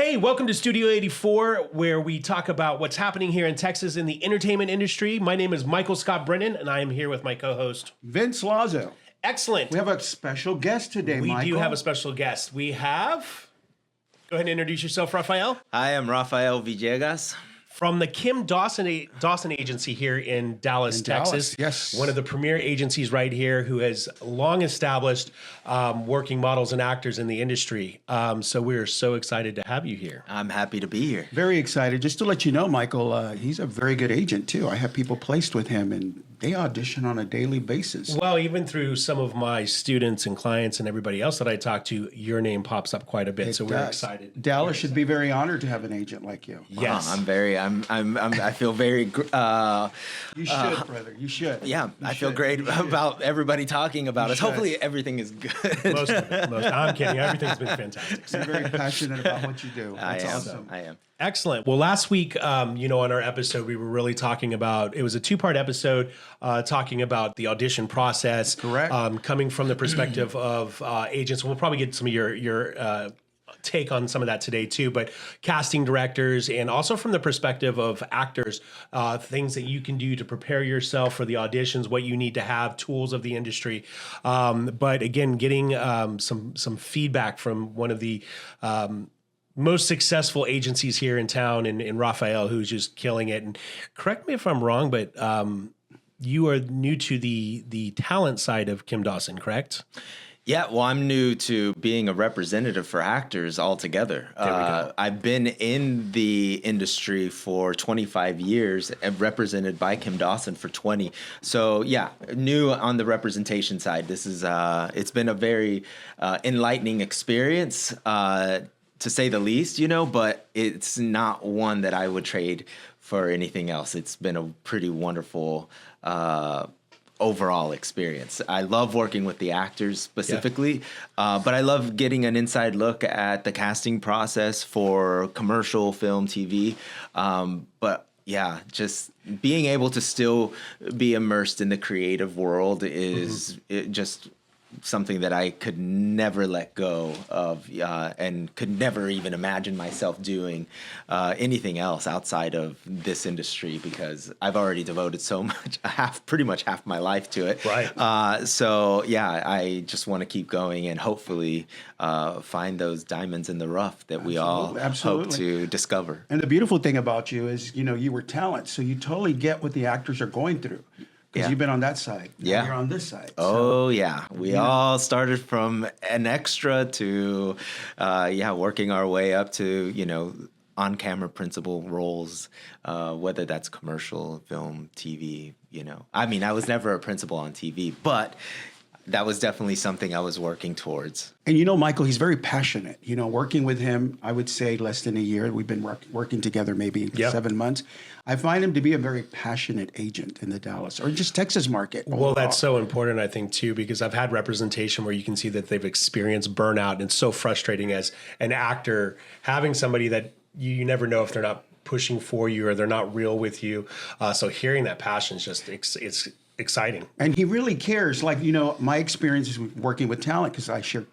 Hey, welcome to Studio84, where we talk about what's happening here in Texas in the entertainment industry. My name is Michael Scott Brennan, and I am here with my co-host, Vince Lazzo. Excellent. We have a special guest today, We Michael. do have a special guest. We have... Go ahead and introduce yourself, Rafael. I am Rafael Villegas. From the Kim Dawson Agency here in Dallas, Texas. Yes. One of the premier agencies right here who has long established working models and actors in the industry. So we're so excited to have you here. I'm happy to be here. Very excited. Just to let you know, Michael, he's a very good agent, too. I have people placed with him, and they audition on a daily basis. Well, even through some of my students and clients and everybody else that I talk to, your name pops up quite a bit. So we're excited. Dallas should be very honored to have an agent like you. Yes. I feel very. You should, brother. You should. Yeah, I feel great about everybody talking about us. should. Hopefully, everything is good. Most of it. I'm kidding. Everything's been fantastic. You're very passionate about what you do. That's I am. awesome. I am. Excellent. Well, last week, on our episode, we were really talking about, it was a two-part episode talking about the audition process. Correct. Coming from the perspective of agents. We'll probably get some of your take on some of that today too, but casting directors and also from the perspective of actors, things that you can do to prepare yourself for the auditions, what you need to have, tools of the industry. But again, getting some feedback from one of the most successful agencies here in town, in Rafael, who's just killing it. And correct me if I'm wrong, but you are new to the talent side of Kim Dawson, correct? Yeah, well, I'm new to being a representative for actors altogether. I've been in the industry for 25 years and represented by Kim Dawson for 20. So yeah, new on the representation side. This is it's been a very enlightening experience, to say the least, but it's not one that I would trade for anything else. It's been a pretty wonderful overall experience. I love working with the actors specifically, but I love getting an inside look at the casting process for commercial, film, TV. But yeah, just being able to still be immersed in the creative world is just something that I could never let go of, and could never even imagine myself doing anything else outside of this industry, because I've already devoted so much, pretty much half my life to it. Right. So yeah, I just want to keep going and hopefully find those diamonds in the rough that we all hope to discover. And the beautiful thing about you is, you were talent, so you totally get what the actors are going through. Because you've been on that side. Now you're on this side. Oh, yeah. We all started from an extra to, working our way up to, on-camera principal roles, whether that's commercial, film, TV, I mean, I was never a principal on TV, but that was definitely something I was working towards. And Michael, he's very passionate. Working with him, I would say less than a year. We've been working together maybe 7 months. I find him to be a very passionate agent in the Dallas or just Texas market. Well, that's so important, I think, too, because I've had representation where you can see that they've experienced burnout, and it's so frustrating as an actor having somebody that you never know if they're not pushing for you or they're not real with you. So hearing that passion is just, it's exciting. And he really cares. Like, my experience is working with talent, because I share,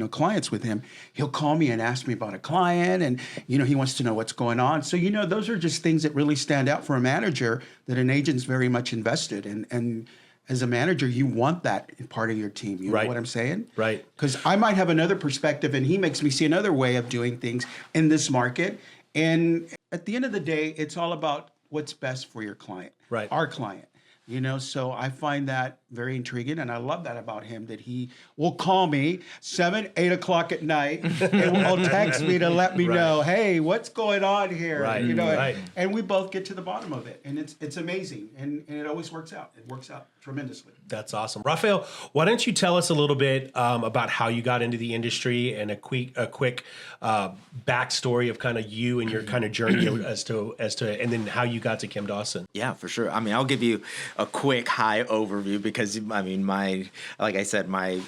clients with him. He'll call me and ask me about a client, and, he wants to know what's going on. So, those are just things that really stand out for a manager, that an agent's very much invested in. And as a manager, you want that in part of your team. You know what I'm saying? Right. Because I might have another perspective, and he makes me see another way of doing things in this market. And at the end of the day, it's all about what's best for your client, our client. So I find that very intriguing, and I love that about him, that he will call me 7, 8 o'clock at night and will text me to let me know, hey, what's going on here? And we both get to the bottom of it, and it's amazing, and it always works out. It works out tremendously. That's awesome. Rafael, why don't you tell us a little bit about how you got into the industry, and a quick backstory of kind of you and your kind of journey as to, and then how you got to Kim Dawson. Yeah, for sure. I mean, I'll give you a quick high overview, because I mean, like I said, my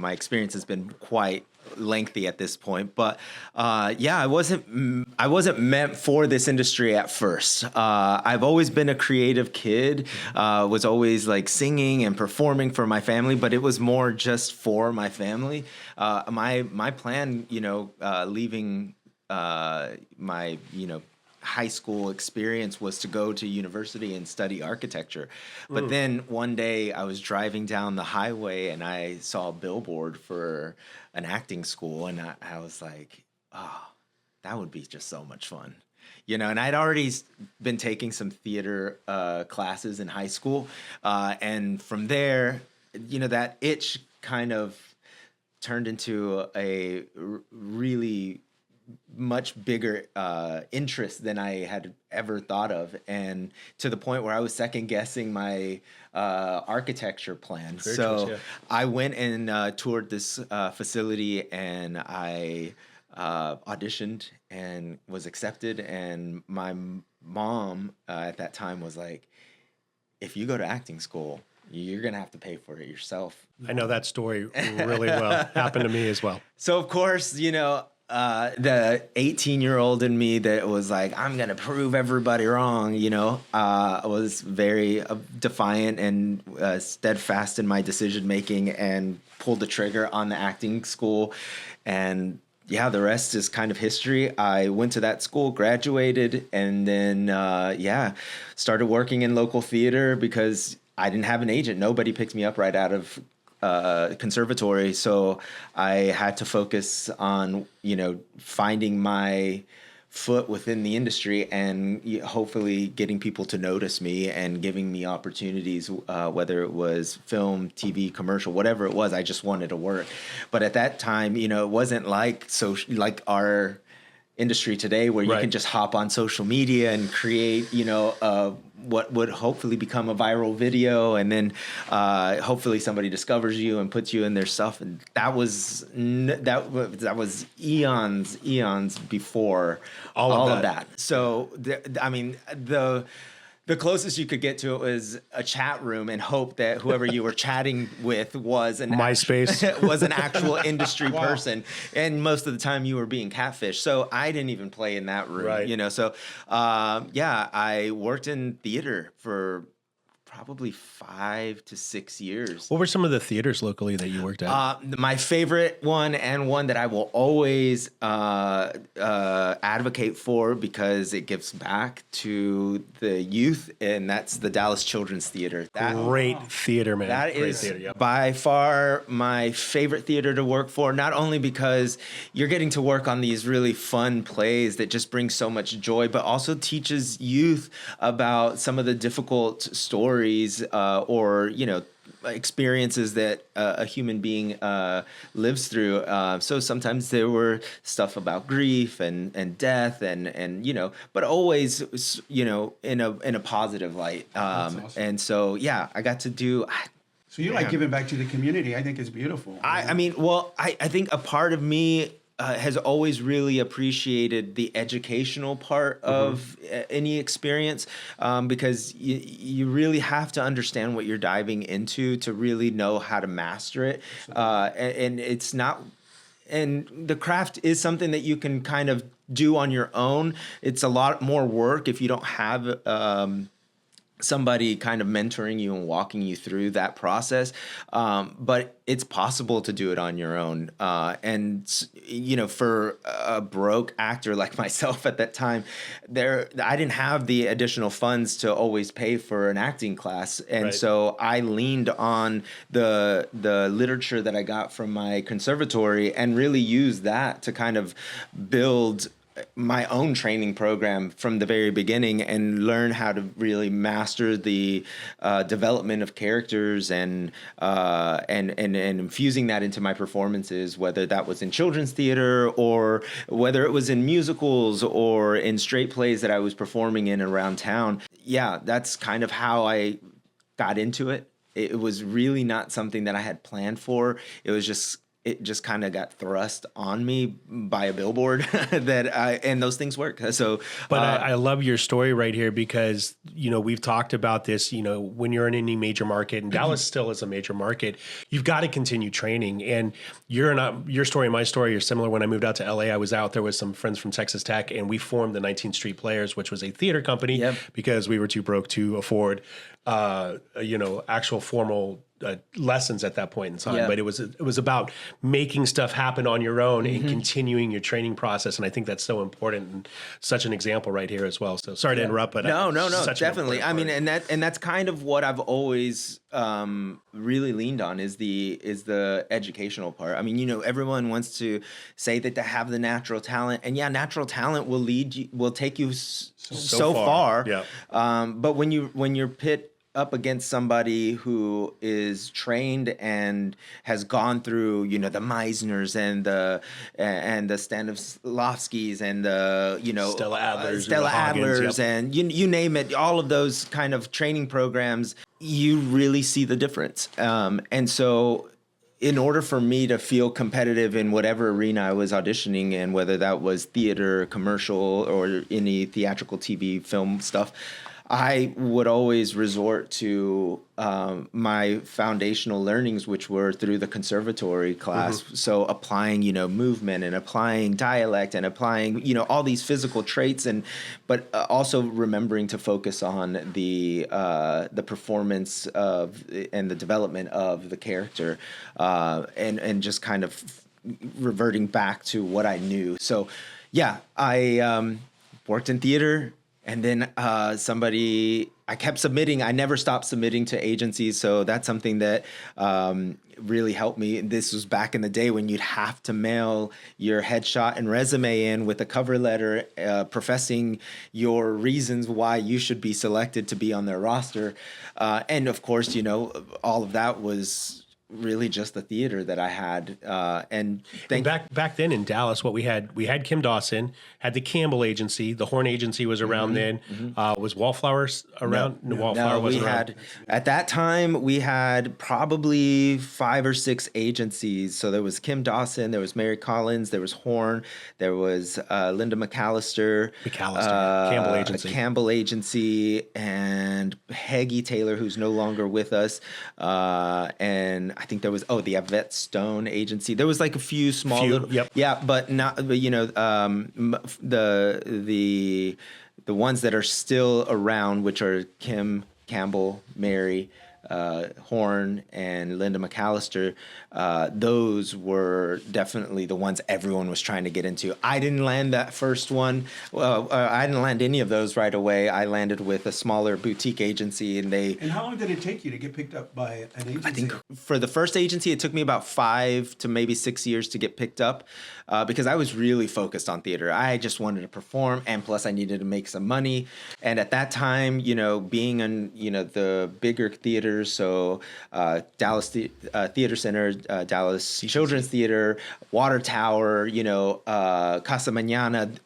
experience has been quite lengthy at this point, but I wasn't meant for this industry at first. I've always been a creative kid, was always like singing and performing for my family, but it was more just for my family. My plan, leaving my high school experience was to go to university and study architecture. But then one day I was driving down the highway and I saw a billboard for an acting school, and I was like, oh, that would be just so much fun. And I'd already been taking some theater classes in high school. And from there, that itch kind of turned into a really much bigger interest than I had ever thought of, and to the point where I was second guessing my architecture plan. I went and toured this facility, and I auditioned and was accepted. And my mom at that time was like, if you go to acting school, you're going to have to pay for it yourself. I know that story really well. Happened to me as well. So, of course, the 18-year-old in me that was like, I'm going to prove everybody wrong, was very defiant and steadfast in my decision-making, and pulled the trigger on the acting school. And yeah, the rest is kind of history. I went to that school, graduated, and then, started working in local theater because I didn't have an agent. Nobody picked me up right out of conservatory. So I had to focus on, finding my foot within the industry and hopefully getting people to notice me and giving me opportunities, whether it was film, TV, commercial, whatever it was. I just wanted to work. But at that time, it wasn't like our industry today where you can just hop on social media and create, what would hopefully become a viral video, and then hopefully somebody discovers you and puts you in their stuff. And that was eons before all of that. So the closest you could get to it was a chat room and hope that whoever you were chatting with was an MySpace was an actual industry person. And most of the time you were being catfished. So I didn't even play in that room, Right. So I worked in theater for probably 5 to 6 years. What were some of the theaters locally that you worked at? My favorite one, and one that I will always advocate for because it gives back to the youth, and that's the Dallas Children's Theater. Great theater, man. That Great is theater, yep. by far my favorite theater to work for, not only because you're getting to work on these really fun plays that just bring so much joy, but also teaches youth about some of the difficult stories or experiences that a human being lives through. So sometimes there were stuff about grief and death and but always in a positive light. Awesome. And so I got to do. So you like giving back to the community. I think it's beautiful. I think a part of me has always really appreciated the educational part of any experience, because you really have to understand what you're diving into to really know how to master it. And it's not, and the craft is something that you can kind of do on your own. It's a lot more work if you don't have somebody kind of mentoring you and walking you through that process. But it's possible to do it on your own. And for a broke actor like myself at that time, I didn't have the additional funds to always pay for an acting class. And so I leaned on the literature that I got from my conservatory and really used that to kind of build my own training program from the very beginning and learn how to really master the development of characters and infusing that into my performances, whether that was in children's theater or whether it was in musicals or in straight plays that I was performing in around town. Yeah, that's kind of how I got into it. It was really not something that I had planned for. It just kind of got thrust on me by a billboard and those things work. So, but I love your story right here because, we've talked about this, when you're in any major market, and Dallas still is a major market, you've got to continue training. And your story and my story are similar. When I moved out to LA, I was out there with some friends from Texas Tech, and we formed the 19th Street Players, which was a theater company because we were too broke to afford, actual formal lessons at that point in time, Yeah. but it was about making stuff happen on your own and continuing your training process. And I think that's so important and such an example right here as well. So sorry to interrupt, but No, such an definitely. I mean, important part. and that's kind of what I've always really leaned on is the educational part. I mean, everyone wants to say that they have the natural talent, and yeah, natural talent will take you so far. Yeah. But when you're pit up against somebody who is trained and has gone through, the Meisners and the Stanislavskis and the, Stella Adlers, Stella Hagens, Adlers, yep. and you name it, all of those kind of training programs, you really see the difference. And so in order for me to feel competitive in whatever arena I was auditioning in, whether that was theater, commercial, or any theatrical TV film stuff, I would always resort to my foundational learnings, which were through the conservatory class. Mm-hmm. So applying, movement and applying dialect and applying, all these physical traits, but also remembering to focus on the performance and the development of the character, and just kind of reverting back to what I knew. So, yeah, I worked in theater. And then I kept submitting. I never stopped submitting to agencies. So that's something that really helped me. This was back in the day when you'd have to mail your headshot and resume in with a cover letter professing your reasons why you should be selected to be on their roster. And of course, all of that was really just the theater that I had. And back then in Dallas, what we had Kim Dawson, had the Campbell Agency, the Horn Agency was around then. Was Wallflowers around? No, Wallflower wasn't around. At that time, we had probably 5 or 6 agencies. So there was Kim Dawson, there was Mary Collins, there was Horn, there was Linda McAllister, Campbell Agency, and Peggy Taylor, who's no longer with us, and I think there was the Yvette Stone Agency. There was like a few small little, yep. Yeah, but not, the ones that are still around, which are Kim, Campbell, Mary, Horn, and Linda McAllister, those were definitely the ones everyone was trying to get into. I didn't land that first one. Well, I didn't land any of those right away. I landed with a smaller boutique agency, and And how long did it take you to get picked up by an agency? I think for the first agency, it took me about 5 to maybe 6 years to get picked up, because I was really focused on theater. I just wanted to perform, and plus I needed to make some money. And at that time, being in the bigger theaters, so Dallas Theater Center, Dallas Children's Theater, Water Tower, Casa Mañana,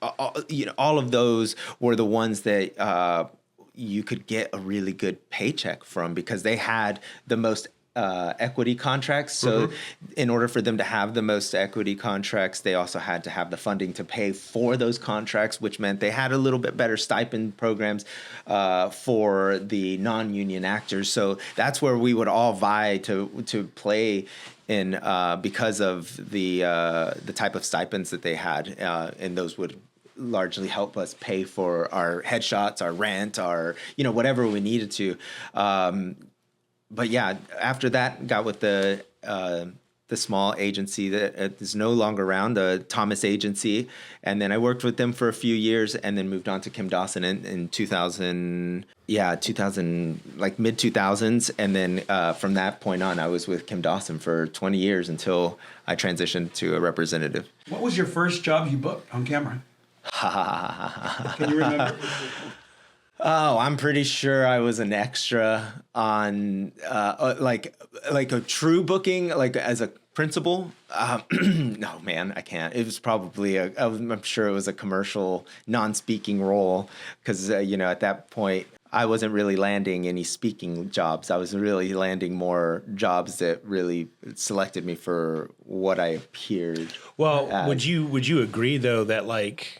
all of those were the ones that you could get a really good paycheck from, because they had the most equity contracts. So in order for them to have the most equity contracts, they also had to have the funding to pay for those contracts, which meant they had a little bit better stipend programs for the non-union actors. So that's where we would all vie to play in, because of the type of stipends that they had, and those would largely help us pay for our headshots, our rent, our whatever we needed to. But yeah, after that, got with the small agency that is no longer around, the Thomas Agency, and then I worked with them for a few years, and then moved on to Kim Dawson in 2000, like mid 2000s, and then from that point on, I was with Kim Dawson for 20 years until I transitioned to a representative. What was your first job you booked on camera? Can you remember? Oh, I'm pretty sure I was an extra on like a true booking, like as a principal. No, man, I can't. It was probably I'm sure it was a commercial non-speaking role, because at that point I wasn't really landing any speaking jobs. I was really landing more jobs that really selected me for what I appeared. Well, as. would you agree though that like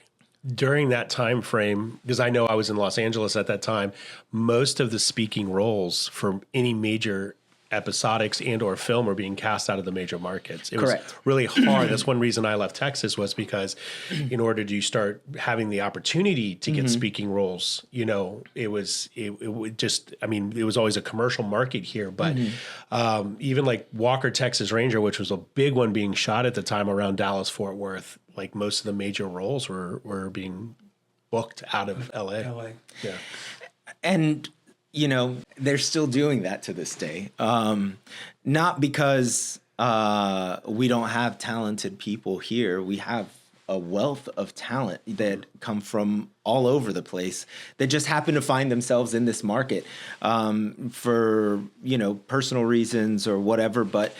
during that time frame, because I know I was in Los Angeles at that time, most of the speaking roles for any major episodics and or film are being cast out of the major markets. It Correct. was really hard. That's one reason I left Texas, was because in order to start having the opportunity to get speaking roles, you know, it would just, I mean, it was always a commercial market here, but even like Walker, Texas Ranger, which was a big one being shot at the time around Dallas, Fort Worth, like most of the major roles were being booked out of LA. Yeah. And, you know, they're still doing that to this day. Not because we don't have talented people here. We have a wealth of talent that come from all over the place that just happen to find themselves in this market for, you know, personal reasons or whatever. But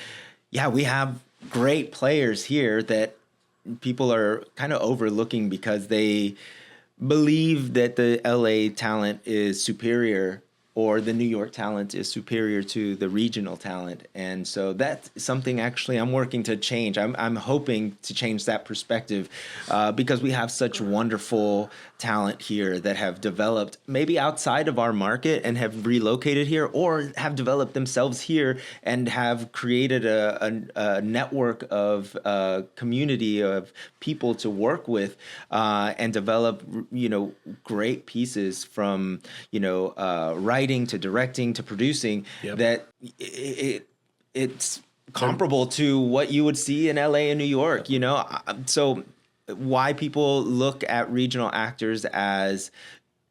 yeah, we have great players here that people are kind of overlooking because they believe that the LA talent is superior or the New York talent is superior to the regional talent. And so that's something actually I'm working to change. I'm hoping to change that perspective because we have such wonderful talent here that have developed maybe outside of our market and have relocated here, or have developed themselves here and have created a network of community of people to work with and develop, you know, great pieces from, you know, writing to directing to producing. Yep. That it's comparable to what you would see in LA and New York, you know. So why people look at regional actors as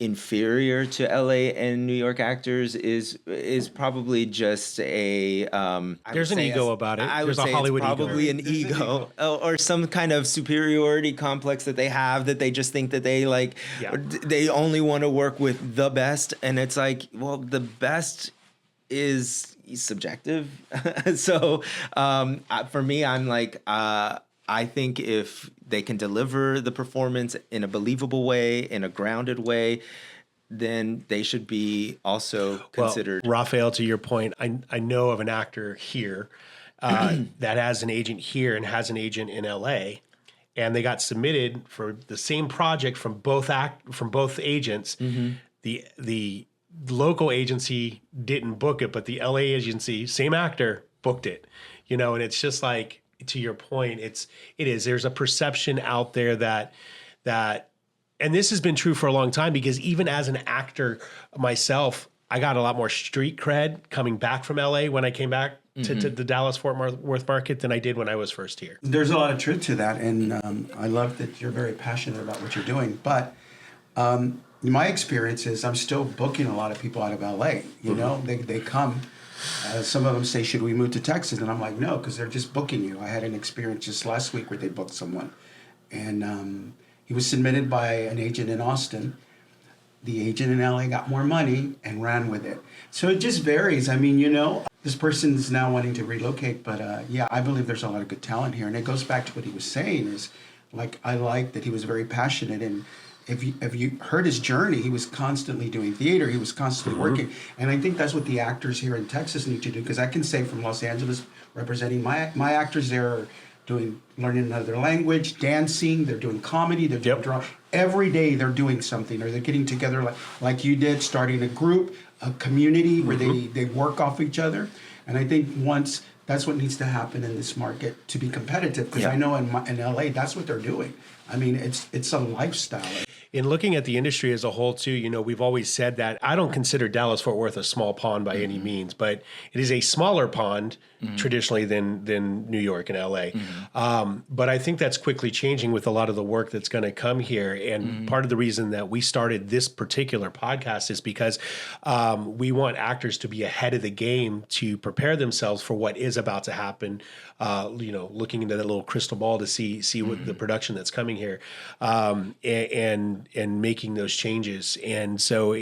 inferior to LA and New York actors is probably just a there's an ego about it. I would There's a say Hollywood it's probably ego. an ego or some kind of superiority complex that they have, that they just think that they like they only want to work with the best, and it's like, well, the best is subjective. So for me, I'm like I think if they can deliver the performance in a believable way, in a grounded way, then they should be also considered. Well, Rafael, to your point, I know of an actor here that has an agent here and has an agent in LA, and they got submitted for the same project from both agents. The local agency didn't book it, but the LA agency, same actor, booked it. You know, and it's just like, to your point, there's a perception out there that, and this has been true for a long time, because even as an actor myself, I got a lot more street cred coming back from LA when I came back to the Dallas Fort Worth market than I did when I was first here. There's a lot of truth to that, and I love that you're very passionate about what you're doing. But my experience is I'm still booking a lot of people out of LA. You know, they come. Some of them say, should we move to Texas? And I'm like, no, because they're just booking you. I had an experience just last week where they booked someone. And he was submitted by an agent in Austin. The agent in LA got more money and ran with it. So it just varies. I mean, you know, this person's now wanting to relocate. But yeah, I believe there's a lot of good talent here. And it goes back to what he was saying is, like, I like that he was very passionate. And if you heard his journey, he was constantly doing theater. He was constantly working. And I think that's what the actors here in Texas need to do. Because I can say from Los Angeles, representing my actors there are learning another language, dancing, they're doing comedy, they're doing drama. Every day they're doing something, or they're getting together like you did, starting a group, a community where they work off each other. And I think that's what needs to happen in this market to be competitive. Because I know in LA, that's what they're doing. I mean, it's a lifestyle. In looking at the industry as a whole, too, you know, we've always said that I don't consider Dallas-Fort Worth a small pond by any means, but it is a smaller pond traditionally than New York and LA. But I think that's quickly changing with a lot of the work that's going to come here. And part of the reason that we started this particular podcast is because we want actors to be ahead of the game to prepare themselves for what is about to happen. You know, looking into that little crystal ball to see what the production that's coming here, and making those changes. And so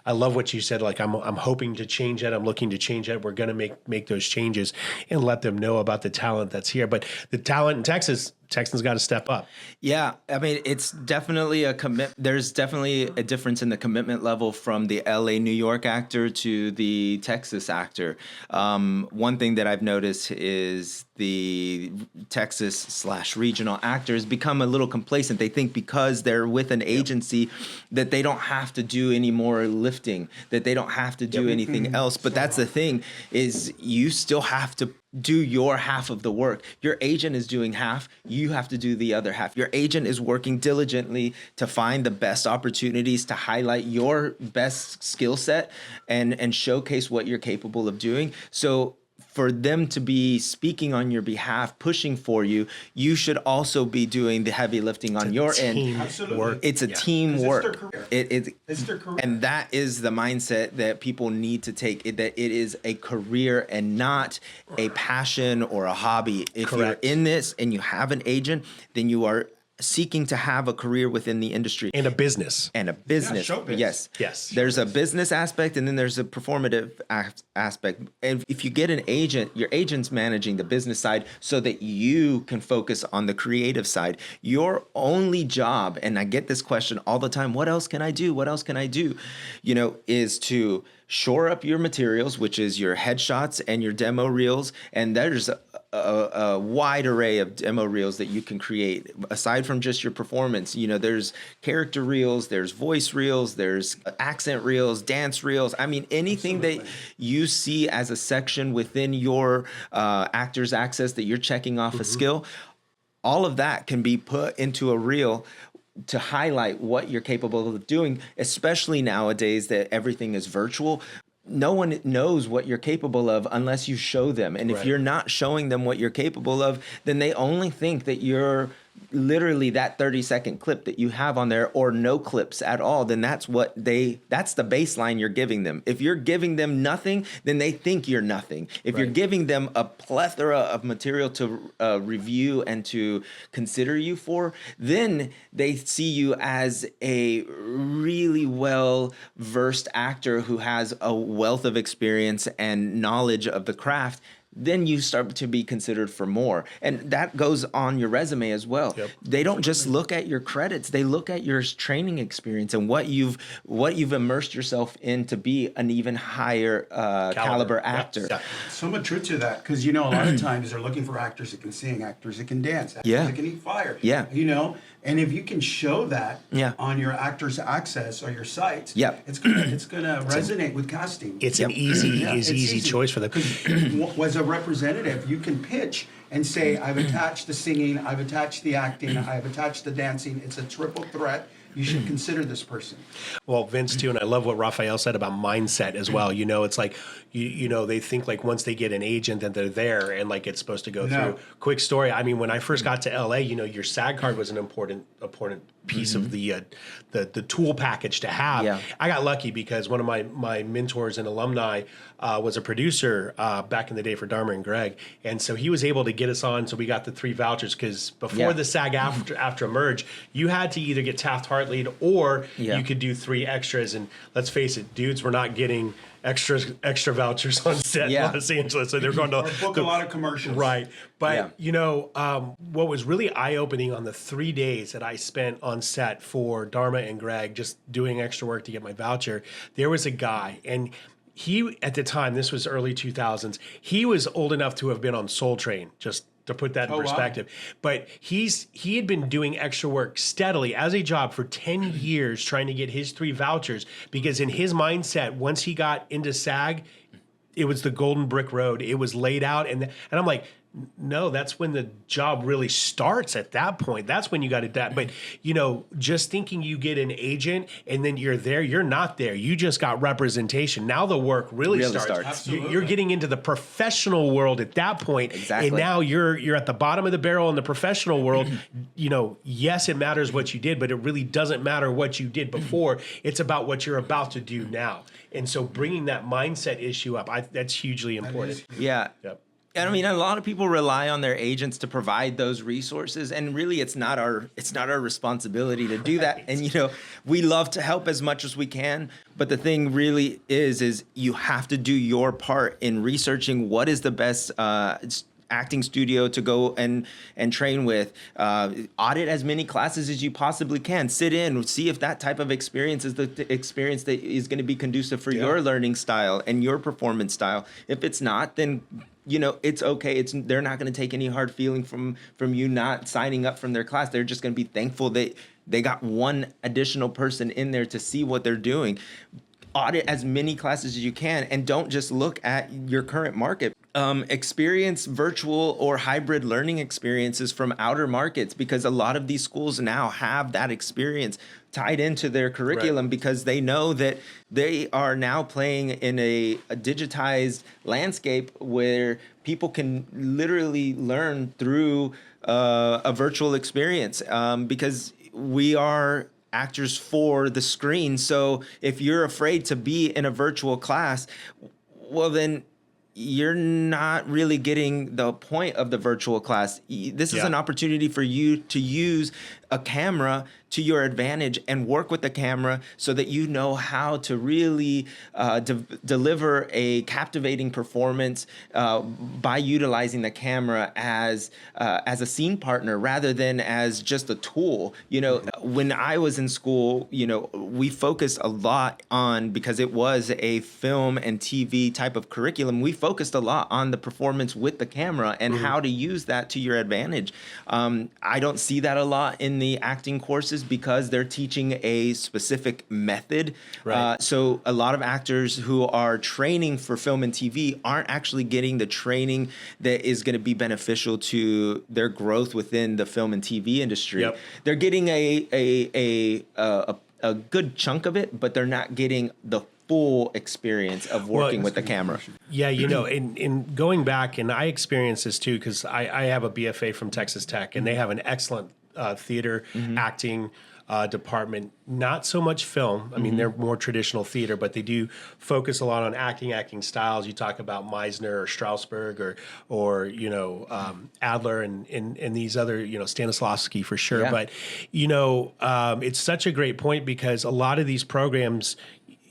I love what you said. Like, I'm hoping to change that. I'm looking to change that. We're going to make those changes and let them know about the talent that's here. But the talent in Texas, Texans got to step up. Yeah, I mean, it's definitely a commit. There's definitely a difference in the commitment level from the LA, New York actor to the Texas actor. One thing that I've noticed is the Texas/regional actors become a little complacent. They think because they're with an agency that they don't have to do any more lifting, that they don't have to do anything else. But that's the thing, is you still have to do your half of the work. Your agent is doing half, you have to do the other half. Your agent is working diligently to find the best opportunities to highlight your best skill set and showcase what you're capable of doing. So for them to be speaking on your behalf, pushing for you, you should also be doing the heavy lifting on your end. Absolutely. It's a teamwork. It's their career. And that is the mindset that people need to take, that it is a career and not a passion or a hobby. If Correct. you're in this and you have an agent, then you are seeking to have a career within the industry. And a business. And a business. Yeah, showbiz. Yes. There's a business aspect and then there's a performative aspect. And if you get an agent, your agent's managing the business side so that you can focus on the creative side. Your only job, and I get this question all the time, what else can I do? What else can I do? Is to shore up your materials, which is your headshots and your demo reels. And there's a wide array of demo reels that you can create aside from just your performance. There's character reels, there's voice reels, there's accent reels, dance reels. I mean, anything that you see as a section within your Actors Access that you're checking off a skill, all of that can be put into a reel to highlight what you're capable of doing, especially nowadays that everything is virtual. No one knows what you're capable of unless you show them. And if you're not showing them what you're capable of, then they only think that you're literally that 30-second clip that you have on there, or no clips at all. Then that's the baseline you're giving them. If you're giving them nothing, then they think you're nothing. If you're giving them a plethora of material to review and to consider you for, then they see you as a really well-versed actor who has a wealth of experience and knowledge of the craft. Then you start to be considered for more. And that goes on your resume as well. Yep. They don't just look at your credits, they look at your training experience and what you've immersed yourself in to be an even higher caliber actor. Yep. So much truth to that, because a lot of times they're looking for actors that can sing, actors that can dance, actors that can eat fire. Yeah. And if you can show that on your Actors Access or your sites, it's gonna resonate with casting. It's an easy choice for them. As a representative, you can pitch and say, I've attached the singing, I've attached the acting, I've attached the dancing. It's a triple threat. You should consider this person. Well, Vince too, and I love what Rafael said about mindset as well. It's like, they think like once they get an agent that they're there and like it's supposed to go through. Quick story. I mean, when I first got to LA, your SAG card was an important piece of the tool package to have. Yeah. I got lucky because one of my mentors and alumni was a producer back in the day for Dharma and Greg, and so he was able to get us on. So we got the 3 vouchers because before the SAG after merge, you had to either get Taft-Hartley or you could do 3 extras. And let's face it, dudes were not getting extra vouchers on set in Los Angeles, so they're going to book a lot of commercials, right? But what was really eye-opening on the 3 days that I spent on set for Dharma and Greg, just doing extra work to get my voucher, there was a guy, and he, at the time, this was early 2000s, he was old enough to have been on Soul Train, just to put that in perspective. Wow. But he had been doing extra work steadily as a job for 10 years trying to get his 3 vouchers, because in his mindset, once he got into SAG, it was the golden brick road. It was laid out. And I'm like, no, that's when the job really starts at that point. That's when you got to that. But, just thinking you get an agent and then you're there, you're not there. You just got representation. Now the work really starts. You're getting into the professional world at that point. Exactly. And now you're at the bottom of the barrel in the professional world. Yes, it matters what you did, but it really doesn't matter what you did before. It's about what you're about to do now. And so bringing that mindset issue up, that's hugely important. Yeah. Yep. And I mean, a lot of people rely on their agents to provide those resources, and really, it's not our responsibility to do that. And we love to help as much as we can, but the thing really is you have to do your part in researching what is the best acting studio to go and train with. Audit as many classes as you possibly can. Sit in, see if that type of experience is the experience that is going to be conducive for your learning style and your performance style. If it's not, then it's okay. They're not going to take any hard feeling from you not signing up from their class. They're just going to be thankful that they got one additional person in there to see what they're doing. Audit as many classes as you can, and don't just look at your current market. Experience virtual or hybrid learning experiences from outer markets, because a lot of these schools now have that experience tied into their curriculum, because they know that they are now playing in a digitized landscape where people can literally learn through a virtual experience, because we are actors for the screen. So if you're afraid to be in a virtual class, well, then you're not really getting the point of the virtual class. This is an opportunity for you to use a camera to your advantage and work with the camera so that you know how to really deliver a captivating performance by utilizing the camera as a scene partner rather than as just a tool. When I was in school, we focused a lot on, because it was a film and TV type of curriculum, we focused a lot on the performance with the camera and how to use that to your advantage. I don't see that a lot in the acting courses because they're teaching a specific method. Right. So a lot of actors who are training for film and TV aren't actually getting the training that is going to be beneficial to their growth within the film and TV industry. Yep. They're getting a good chunk of it, but they're not getting the full experience of working with the camera. Yeah, in going back, and I experienced this too, because I have a BFA from Texas Tech, and they have an excellent theater acting department. Not so much film. I mean, they're more traditional theater, but they do focus a lot on acting styles. You talk about Meisner or Strasberg or Adler and these other, Stanislavski for sure. Yeah. But, it's such a great point, because a lot of these programs,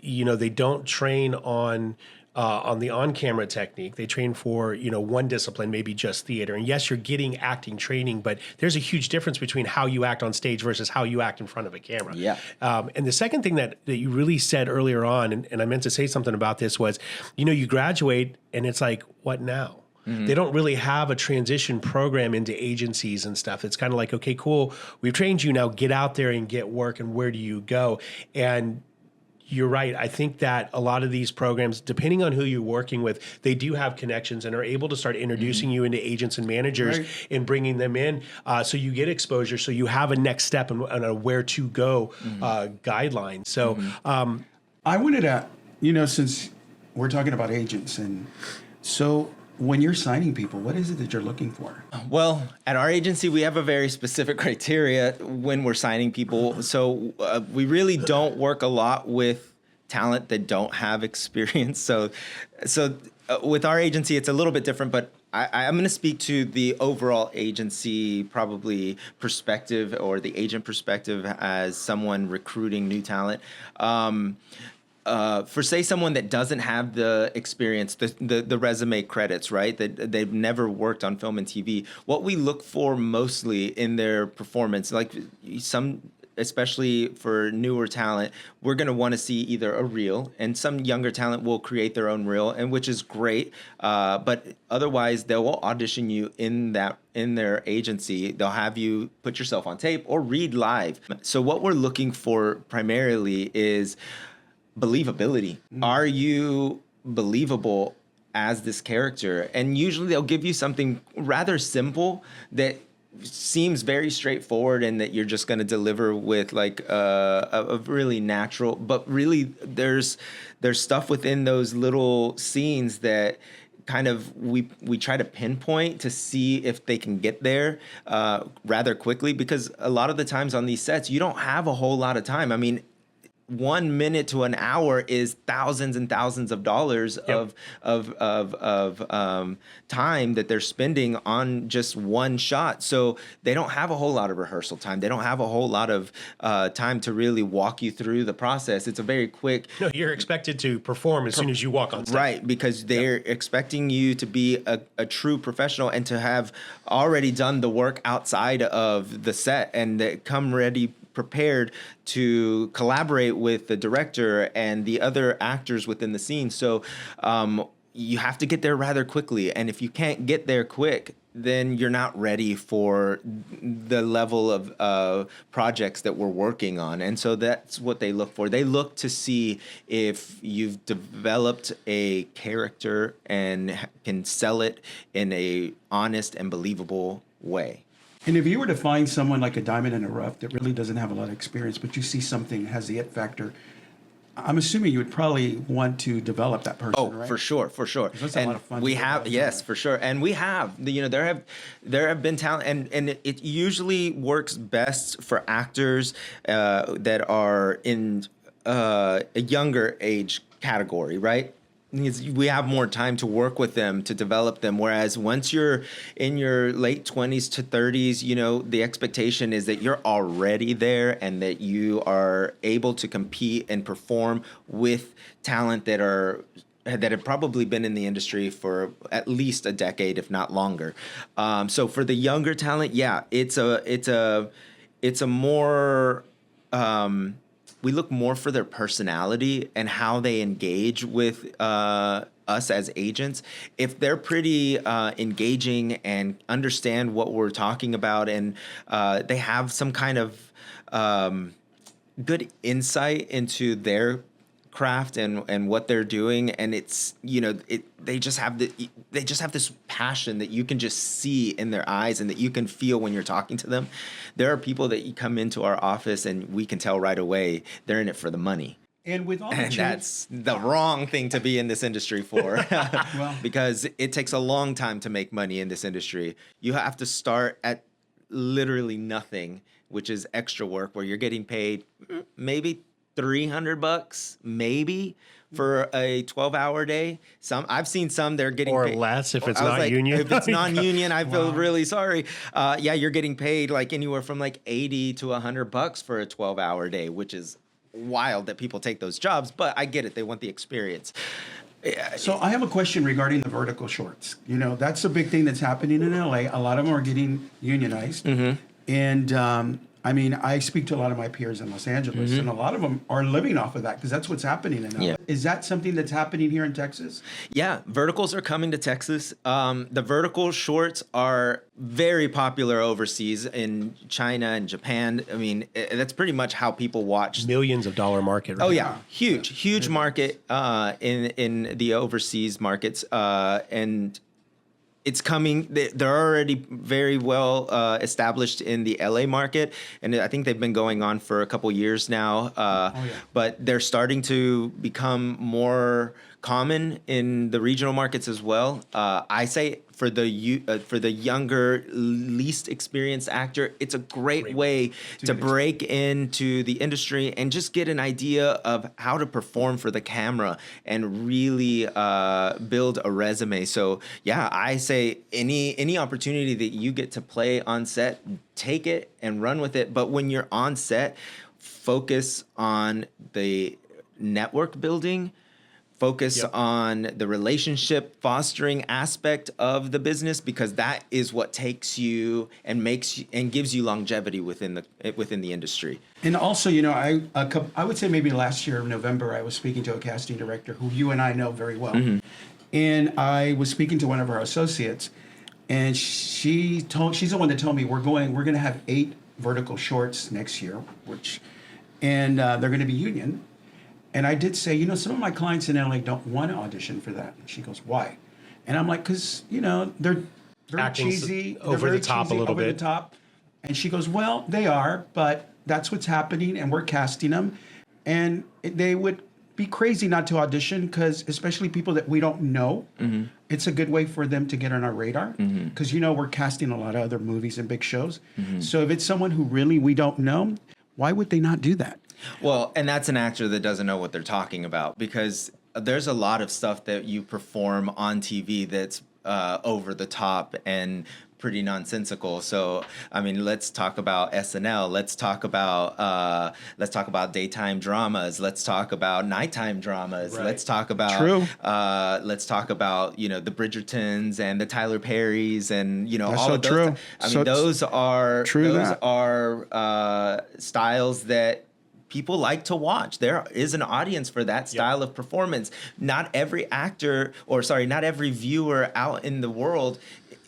they don't train on the on-camera technique. They train for, one discipline, maybe just theater. And yes, you're getting acting training, but there's a huge difference between how you act on stage versus how you act in front of a camera. Yeah. And the second thing that you really said earlier on, and I meant to say something about this, was, you graduate and it's like, what now? Mm-hmm. They don't really have a transition program into agencies and stuff. It's kind of like, okay, cool. We've trained you, now get out there and get work. And where do you go? And you're right. I think that a lot of these programs, depending on who you're working with, they do have connections and are able to start introducing you into agents and managers and bringing them in, so you get exposure, so you have a next step and a where to go guideline. So I wanted to, since we're talking about agents, and so when you're signing people, what is it that you're looking for? Well, at our agency, we have a very specific criteria when we're signing people. So we really don't work a lot with talent that don't have experience. So with our agency, it's a little bit different, but I'm going to speak to the overall agency probably perspective, or the agent perspective, as someone recruiting new talent. For say someone that doesn't have the experience, the resume credits, right? That they've never worked on film and TV. What we look for mostly in their performance, like especially for newer talent, we're going to want to see either a reel, and some younger talent will create their own reel, and which is great. But otherwise, they will audition you in their agency. They'll have you put yourself on tape or read live. So what we're looking for primarily is believability. Are you believable as this character? And usually they'll give you something rather simple that seems very straightforward and that you're just going to deliver with like a really natural, but really there's stuff within those little scenes that kind of we try to pinpoint to see if they can get there rather quickly, because a lot of the times on these sets you don't have a whole lot of time. I mean, 1 minute to an hour is thousands and thousands of dollars of time that they're spending on just one shot. So they don't have a whole lot of rehearsal time. They don't have a whole lot of time to really walk you through the process. It's a very quick. No, you're expected to perform as soon as you walk on stage. Right, because they're expecting you to be a true professional and to have already done the work outside of the set and that come ready prepared to collaborate with the director and the other actors within the scene. So you have to get there rather quickly. And if you can't get there quick, then you're not ready for the level of projects that we're working on. And so that's what they look for. They look to see if you've developed a character and can sell it in a honest and believable way. And if you were to find someone like a diamond in the rough that really doesn't have a lot of experience, but you see something that has the it factor, I'm assuming you would probably want to develop that person, oh, right? For sure. That's And a lot of fun. we have, yes, for sure. And we have, there have been talent, and it usually works best for actors that are in a younger age category, right? We have more time to work with them, to develop them. Whereas once you're in your late 20s to 30s, the expectation is that you're already there and that you are able to compete and perform with talent that have probably been in the industry for at least a decade, if not longer. So for the younger talent, yeah, it's a more we look more for their personality and how they engage with us as agents. If they're pretty engaging and understand what we're talking about, and they have some kind of good insight into their craft and what they're doing, and it's they just have this passion that you can just see in their eyes and that you can feel when you're talking to them. There are people that you come into our office and we can tell right away they're in it for the money. And with all the that's the wrong thing to be in this industry for. Well, because it takes a long time to make money in this industry. You have to start at literally nothing, which is extra work where you're getting paid maybe $300 maybe for a 12-hour day. I've seen some they're getting or paid, less if it's not union. If it's non-union, I feel really sorry. You're getting paid like anywhere from like $80 to $100 for a 12-hour day, which is wild that people take those jobs. But I get it; they want the experience. So I have a question regarding the vertical shorts. That's a big thing that's happening in LA. A lot of them are getting unionized, and I speak to a lot of my peers in Los Angeles, and a lot of them are living off of that because that's what's happening in LA. Yeah. Is that something that's happening here in Texas? Yeah, verticals are coming to Texas. The vertical shorts are very popular overseas in China and Japan. I mean, that's pretty much how people watch. Millions of dollar market. Right? Oh yeah, huge market in the overseas markets, and it's coming. They're already very well established in the LA market, and I think they've been going on for a couple years now. But they're starting to become more common in the regional markets as well. I say for the younger, least experienced actor, it's a great way to break into the industry and just get an idea of how to perform for the camera and really build a resume. So yeah, I say any opportunity that you get to play on set, take it and run with it. But when you're on set, focus on the network building. Focus on the relationship fostering aspect of the business, because that is what takes you and makes you, and gives you longevity within the industry. And also, I would say maybe last year in November, I was speaking to a casting director who you and I know very well, and I was speaking to one of our associates, and she's the one that told me we're going to have 8 vertical shorts next year, and they're going to be union. And I did say, some of my clients in LA don't want to audition for that. And she goes, why? And I'm like, because, they're very cheesy. Over the top a little bit. Over the top. And she goes, well, they are, but that's what's happening, and we're casting them. And they would be crazy not to audition, because especially people that we don't know, it's a good way for them to get on our radar. Because, we're casting a lot of other movies and big shows. So if it's someone who really we don't know, why would they not do that? Well, and that's an actor that doesn't know what they're talking about, because there's a lot of stuff that you perform on TV that's over the top and pretty nonsensical. So, I mean, let's talk about SNL. Let's talk about daytime dramas. Let's talk about nighttime dramas. Right. Let's talk about let's talk about the Bridgertons and the Tyler Perrys and That's all so of those. true. I mean, those are styles that people like to watch. There is an audience for that style of performance. Not every not every viewer out in the world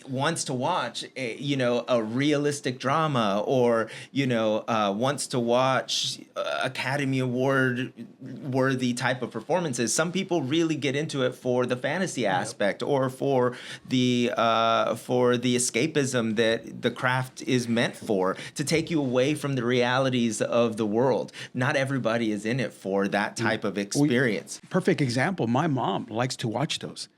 wants to watch a realistic drama, or wants to watch Academy Award worthy type of performances. Some people really get into it for the fantasy aspect, or for the escapism that the craft is meant for, to take you away from the realities of the world. Not everybody is in it for that type of experience. Perfect example. My mom likes to watch those.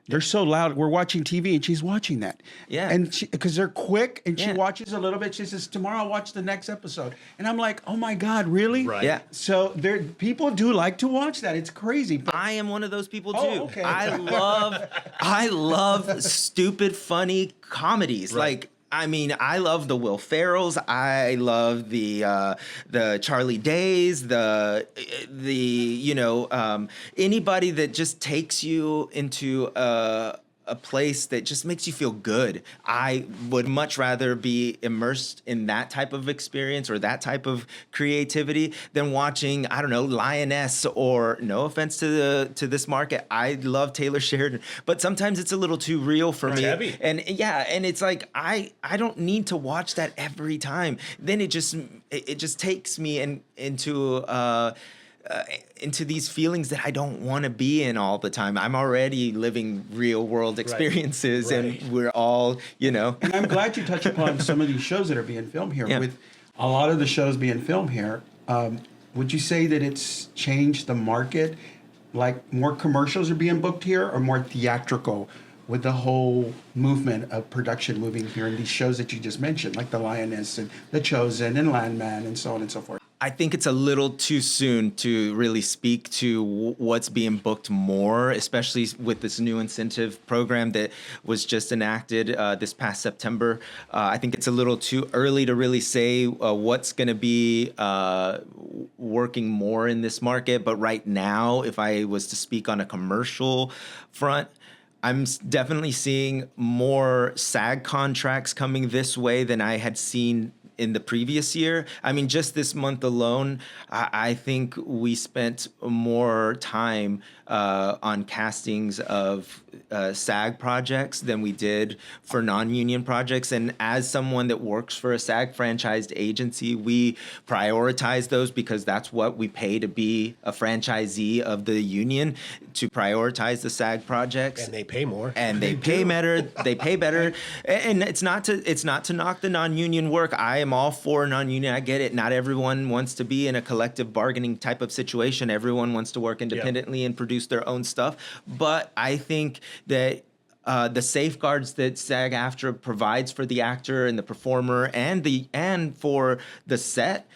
They're so loud. We're watching TV and she's watching that. Yeah. And because they're quick and she watches a little bit. She says, tomorrow I'll watch the next episode. And I'm like, oh my God, really? Right. Yeah. So people do like to watch that. It's crazy. But I am one of those people too. Oh, okay. I love stupid, funny comedies. Right. Like, I mean, I love the Will Ferrells. I love the Charlie Days. Anybody that just takes you into a place that just makes you feel good. I would much rather be immersed in that type of experience or that type of creativity than watching, I don't know, Lioness, or, no offense to this market, I love Taylor Sheridan, but sometimes it's a little too real for me. Heavy. And and it's like I don't need to watch that every time. Then it just takes me into these feelings that I don't want to be in all the time. I'm already living real world experiences, and we're all, And I'm glad you touched upon some of these shows that are being filmed here. Yeah. With a lot of the shows being filmed here, would you say that it's changed the market? Like, more commercials are being booked here, or more theatrical, with the whole movement of production moving here in these shows that you just mentioned, like The Lioness and The Chosen and Landman and so on and so forth? I think it's a little too soon to really speak to what's being booked more, especially with this new incentive program that was just enacted this past September. I think it's a little too early to really say what's going to be working more in this market. But right now, if I was to speak on a commercial front, I'm definitely seeing more SAG contracts coming this way than I had seen in the previous year. I mean, just this month alone, I think we spent more time on castings of SAG projects than we did for non-union projects. And as someone that works for a SAG franchised agency, we prioritize those because that's what we pay to be a franchisee of the union, to prioritize the SAG projects. And they pay more. And they pay better. They pay better. And it's not to knock the non-union work. I am all for non-union. I get it. Not everyone wants to be in a collective bargaining type of situation. Everyone wants to work independently and produce their own stuff. But I think that the safeguards that SAG-AFTRA provides for the actor and the performer and for the set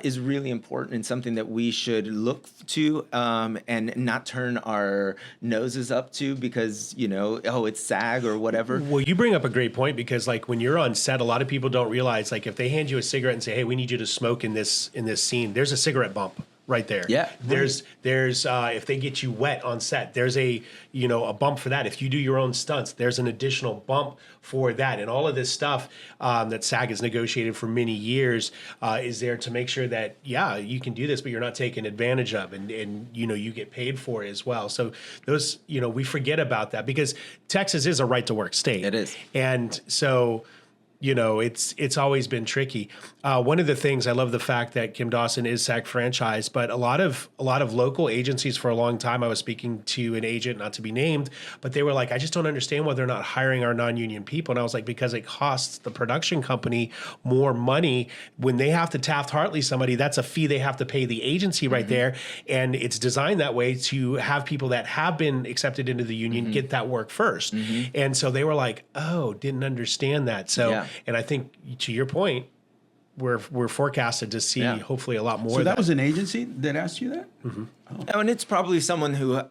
is really important, and something that we should look to and not turn our noses up to because it's SAG or whatever. Well, you bring up a great point, because like when you're on set, a lot of people don't realize, like, if they hand you a cigarette and say, "Hey, we need you to smoke in this scene," there's a cigarette bump right there. Yeah. There's if they get you wet on set, there's a bump for that. If you do your own stunts, there's an additional bump for that. And all of this stuff that SAG has negotiated for many years is there to make sure that, you can do this, but you're not taken advantage of, and you get paid for it as well. So those, we forget about that, because Texas is a right to work state. It is. And so, it's always been tricky. One of the things, I love the fact that Kim Dawson is SAG franchise, but a lot of local agencies for a long time, I was speaking to an agent, not to be named, but they were like, I just don't understand why they're not hiring our non-union people. And I was like, because it costs the production company more money. When they have to Taft-Hartley somebody, that's a fee they have to pay the agency right there. And it's designed that way to have people that have been accepted into the union get that work first. And so they were like, oh, didn't understand that. So, and I think, to your point, we're forecasted to see hopefully a lot more. So that was an agency that asked you that? Mm-hmm. Oh, and it's probably someone who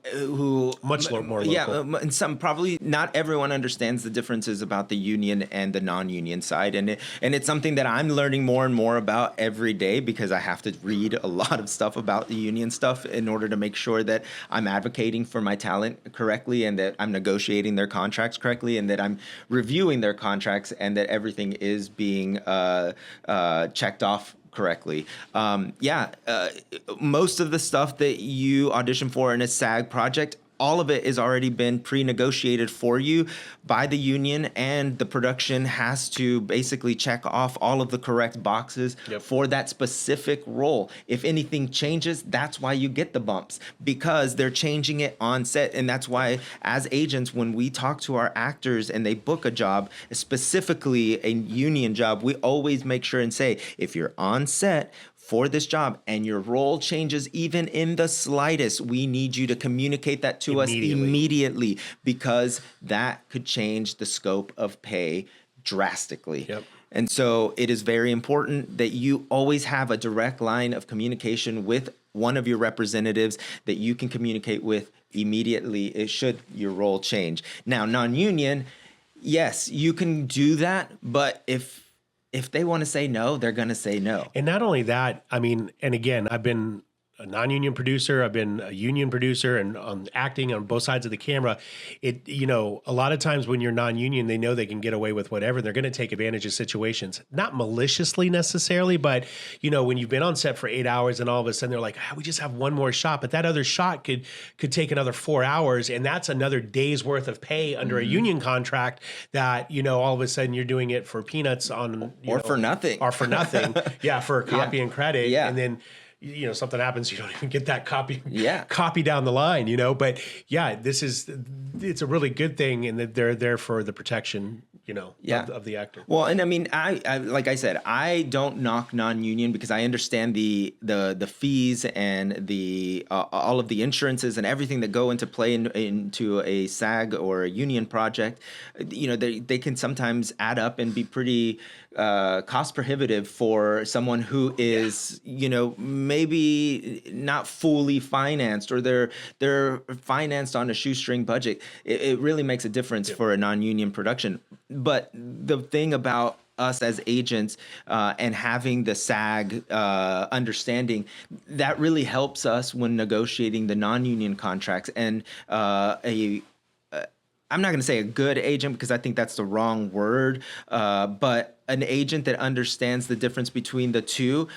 much more local. Yeah, and some probably not everyone understands the differences about the union and the non-union side, and it's something that I'm learning more and more about every day because I have to read a lot of stuff about the union stuff in order to make sure that I'm advocating for my talent correctly and that I'm negotiating their contracts correctly and that I'm reviewing their contracts and that everything is being checked off correctly. Most of the stuff that you audition for in a SAG project, all of it has already been pre-negotiated for you by the union, and the production has to basically check off all of the correct boxes for that specific role. If anything changes, that's why you get the bumps, because they're changing it on set. And that's why, as agents, when we talk to our actors and they book a job, specifically a union job, we always make sure and say, if you're on set for this job and your role changes even in the slightest, we need you to communicate that to us immediately, because that could change the scope of pay drastically. Yep. And so it is very important that you always have a direct line of communication with one of your representatives that you can communicate with immediately should your role change. Now, non-union, yes, you can do that, but if they want to say no, they're going to say no. And not only that, I mean, and again, I've been a non-union producer, I've been a union producer, and on acting on both sides of the camera. A lot of times when you're non-union, they know they can get away with whatever. They're going to take advantage of situations, not maliciously necessarily, but when you've been on set for 8 hours and all of a sudden they're like, we just have one more shot, but that other shot could take another 4 hours, and that's another day's worth of pay under a union contract that, all of a sudden you're doing it for peanuts on, for nothing. Or for nothing. For a copy and credit. Yeah. And then, something happens, you don't even get that copy down the line, but it's a really good thing, and that they're there for the protection, of the actor. Well, and I mean, I like I said, I don't knock non-union because I understand the fees and the all of the insurances and everything that go into play into a SAG or a union project. They can sometimes add up and be pretty cost prohibitive for someone who is, maybe not fully financed, or they're financed on a shoestring budget. It really makes a difference for a non-union production. But the thing about us as agents and having the SAG understanding, that really helps us when negotiating the non-union contracts. And I'm not going to say a good agent, because I think that's the wrong word, but an agent that understands the difference between the two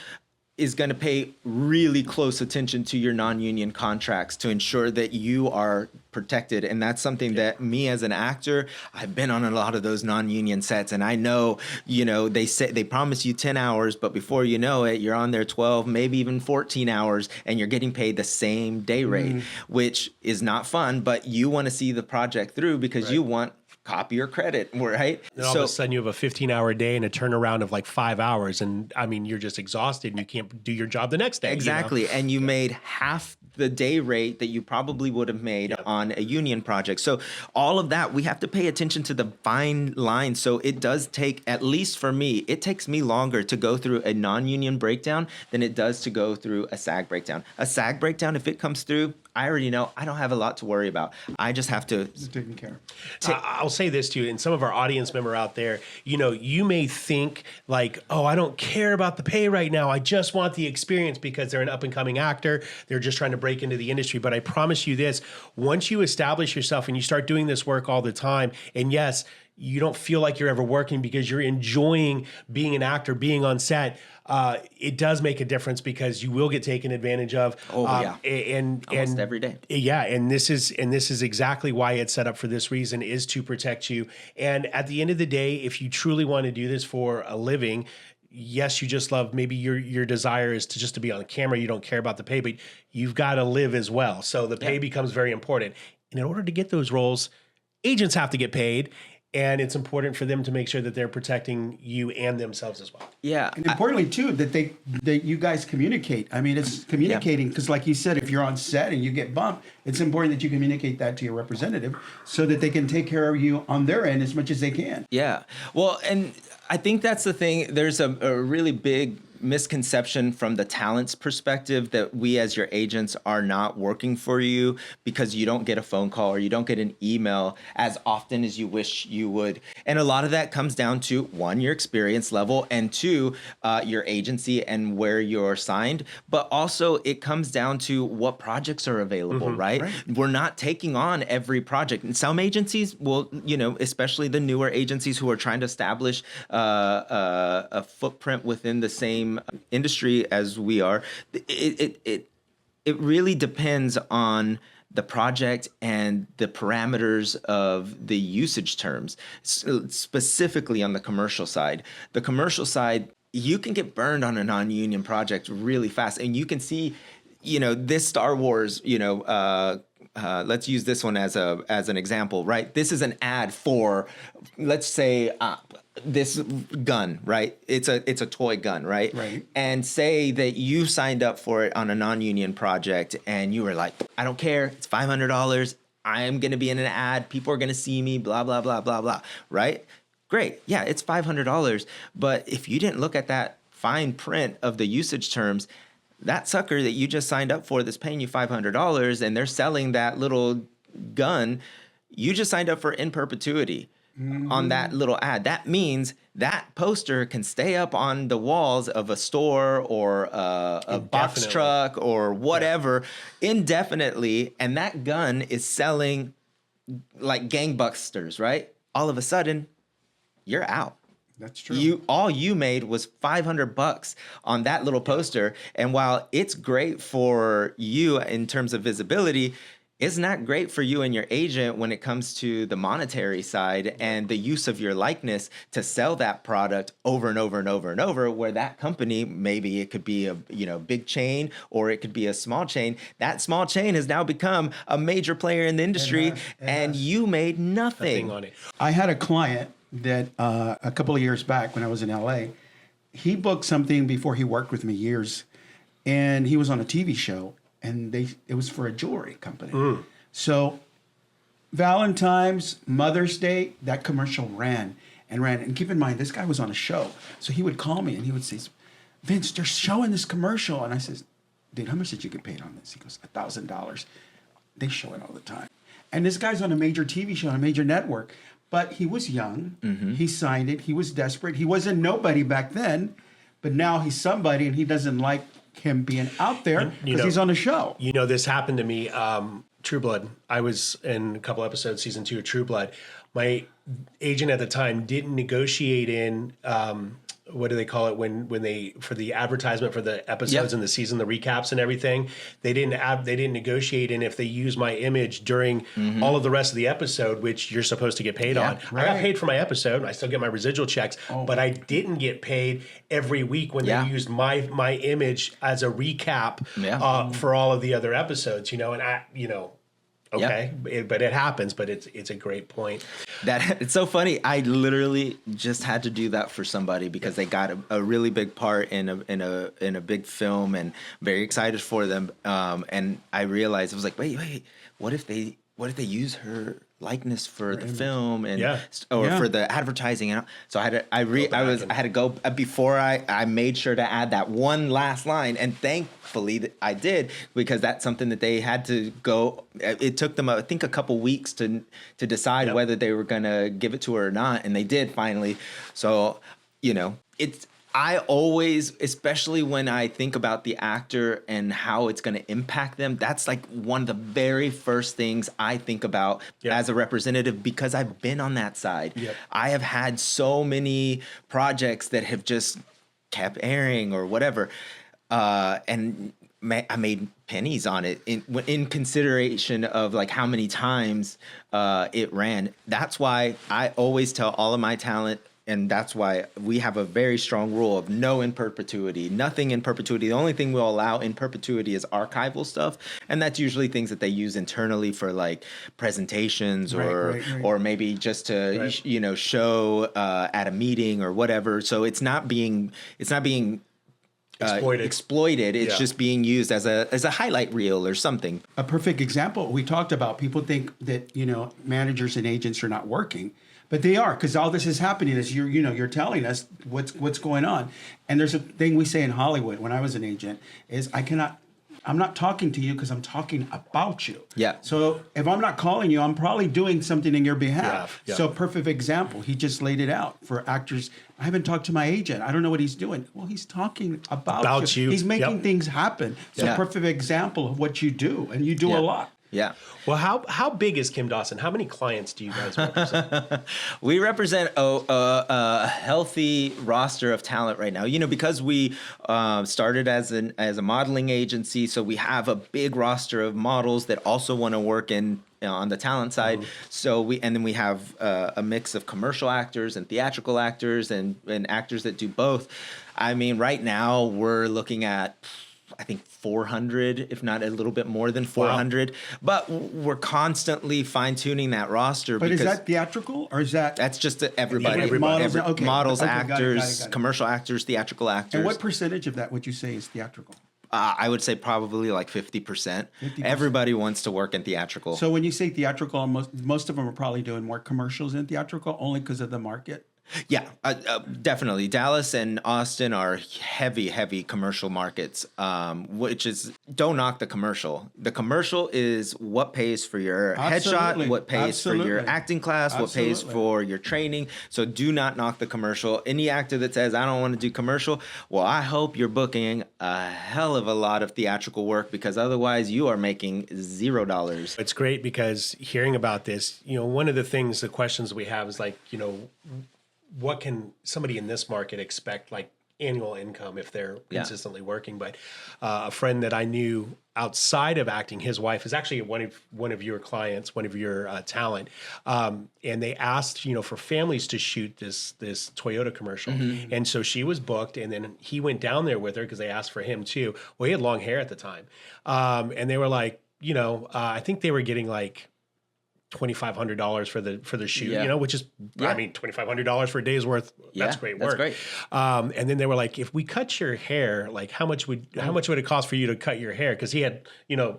is going to pay really close attention to your non-union contracts to ensure that you are protected. And that's something that me as an actor, I've been on a lot of those non-union sets, and I know, they promise you 10 hours, but before you know it, you're on there 12, maybe even 14 hours, and you're getting paid the same day rate, which is not fun, but you want to see the project through because you want copy or credit, right? And all of a sudden you have a 15-hour day and a turnaround of like 5 hours. And I mean, you're just exhausted and you can't do your job the next day. Exactly. And you made half the day rate that you probably would have made on a union project. So all of that, we have to pay attention to the fine line. So it does take, at least for me, it takes me longer to go through a non-union breakdown than it does to go through a SAG breakdown. A SAG breakdown, if it comes through, I already know I don't have a lot to worry about. I just have to take care. I'll say this too, and some of our audience member out there, you may think like, oh, I don't care about the pay right now. I just want the experience because they're an up and coming actor. They're just trying to break into the industry. But I promise you this, once you establish yourself and you start doing this work all the time, and yes, you don't feel like you're ever working because you're enjoying being an actor, being on set. It does make a difference because you will get taken advantage of. And almost every day. Yeah, and this is exactly why it's set up for this reason, is to protect you. And at the end of the day, if you truly want to do this for a living, yes, you just love, maybe your desire is to be on camera. You don't care about the pay, but you've got to live as well. So the pay becomes very important. And in order to get those roles, agents have to get paid. And it's important for them to make sure that they're protecting you and themselves as well. Yeah. And importantly, too, that you guys communicate. I mean, it's communicating because, like you said, if you're on set and you get bumped, it's important that you communicate that to your representative so that they can take care of you on their end as much as they can. Yeah. Well, and I think that's the thing. There's a really big misconception from the talent's perspective that we as your agents are not working for you because you don't get a phone call or you don't get an email as often as you wish you would. And a lot of that comes down to, one, your experience level, and two, your agency and where you're signed. But also it comes down to what projects are available, right? We're not taking on every project. And some agencies will, especially the newer agencies who are trying to establish a footprint within the same industry as we are, it really depends on the project and the parameters of the usage terms, specifically on the commercial side. The commercial side, you can get burned on a non-union project really fast, and you can see, this Star Wars, let's use this one as an example, right? This is an ad for, let's say, this gun, right? It's a toy gun, right? Right. And say that you signed up for it on a non-union project, and you were like, I don't care, it's $500. I am going to be in an ad. People are going to see me, blah, blah, blah, blah, blah, right? Great. Yeah, it's $500. But if you didn't look at that fine print of the usage terms, that sucker that you just signed up for that's paying you $500 and they're selling that little gun, you just signed up for in perpetuity on that little ad. That means that poster can stay up on the walls of a store or a box truck or whatever indefinitely, and that gun is selling like gangbusters, right? All of a sudden, you're out. That's true. All you made was $500 on that little poster. And while it's great for you in terms of visibility, it's not great for you and your agent when it comes to the monetary side and the use of your likeness to sell that product over and over and over and over, where that company, maybe it could be a big chain or it could be a small chain. That small chain has now become a major player in the industry, and you made nothing on it. I had a client that a couple of years back when I was in LA, he booked something before he worked with me years, and he was on a TV show, and it was for a jewelry company. So Valentine's, Mother's Day, that commercial ran. And keep in mind, this guy was on a show. So he would call me and he would say, Vince, they're showing this commercial. And I says, dude, how much did you get paid on this? He goes, $1,000. They show it all the time. And this guy's on a major TV show on a major network. But he was young. He signed it. He was desperate. He wasn't nobody back then. But now he's somebody, and he doesn't like him being out there because he's on a show. This happened to me. True Blood. I was in a couple episodes, season 2 of True Blood. My agent at the time didn't negotiate in, what do they call it when they, for the advertisement for the episodes and the season, the recaps and everything, they didn't negotiate in if they use my image during all of the rest of the episode, which you're supposed to get paid on. Right. I got paid for my episode. I still get my residual checks, but I didn't get paid every week when they used my image as a recap for all of the other episodes, and okay, but it happens. But it's a great point. It's so funny. I literally just had to do that for somebody because they got a really big part in a big film, and very excited for them. And I realized, I was like, wait, what if they use her likeness for the film and for the advertising? And so I had to go before I made sure to add that one last line, and thankfully that I did, because that's something that they had to go. It took them, I think, a couple weeks to decide whether they were gonna give it to her or not, and they did finally. So I always, especially when I think about the actor and how it's going to impact them, that's like one of the very first things I think about as a representative, because I've been on that side. I have had so many projects that have just kept airing or whatever, and I made pennies on it in consideration of like how many times it ran. That's why I always tell all of my talent, and that's why we have a very strong rule of no in perpetuity, nothing in perpetuity. The only thing we'll allow in perpetuity is archival stuff. And that's usually things that they use internally for like presentations or maybe just to, show at a meeting or whatever. So it's not being exploited. It's just being used as a highlight reel or something. A perfect example we talked about, people think that, managers and agents are not working. But they are, because all this is happening is you're telling us what's going on. And there's a thing we say in Hollywood when I was an agent is I'm not talking to you because I'm talking about you. Yeah. So if I'm not calling you, I'm probably doing something in your behalf. Yeah. So perfect example, he just laid it out for actors. I haven't talked to my agent. I don't know what he's doing. Well, he's talking about you. He's making things happen. So perfect example of what you do, and you do a lot. Yeah. Well, how big is Kim Dawson? How many clients do you guys represent? We represent a healthy roster of talent right now. Because we started as a modeling agency, so we have a big roster of models that also want to work on the talent side. Mm-hmm. So then we have a mix of commercial actors and theatrical actors and actors that do both. I mean, right now we're looking at, I think, 400, if not a little bit more than 400. Wow. But we're constantly fine-tuning that roster. But is that theatrical or is that... That's just everybody. Models, actors, got it. Commercial actors, theatrical actors. And what percentage of that would you say is theatrical? I would say probably like 50%. Everybody wants to work in theatrical. So when you say theatrical, most of them are probably doing more commercials in theatrical only because of the market? Yeah, definitely. Dallas and Austin are heavy commercial markets, which is, don't knock the commercial. The commercial is what pays for your headshot, what pays for your acting class, what pays for your training. So do not knock the commercial. Any actor that says, I don't want to do commercial, well, I hope you're booking a hell of a lot of theatrical work, because otherwise you are making $0. It's great because hearing about this, one of the questions we have is like, what can somebody in this market expect, like annual income, if they're consistently working? But a friend that I knew outside of acting, his wife is actually one of your clients, one of your talent, and they asked for families to shoot this Toyota commercial, and so she was booked, and then he went down there with her because they asked for him too. Well, he had long hair at the time, and they were like, I think they were getting like $2,500 for the shoot, which is, I mean, $2,500 for a day's worth. That's great work. That's great. And then they were like, if we cut your hair, like how much would it cost for you to cut your hair? Because he had,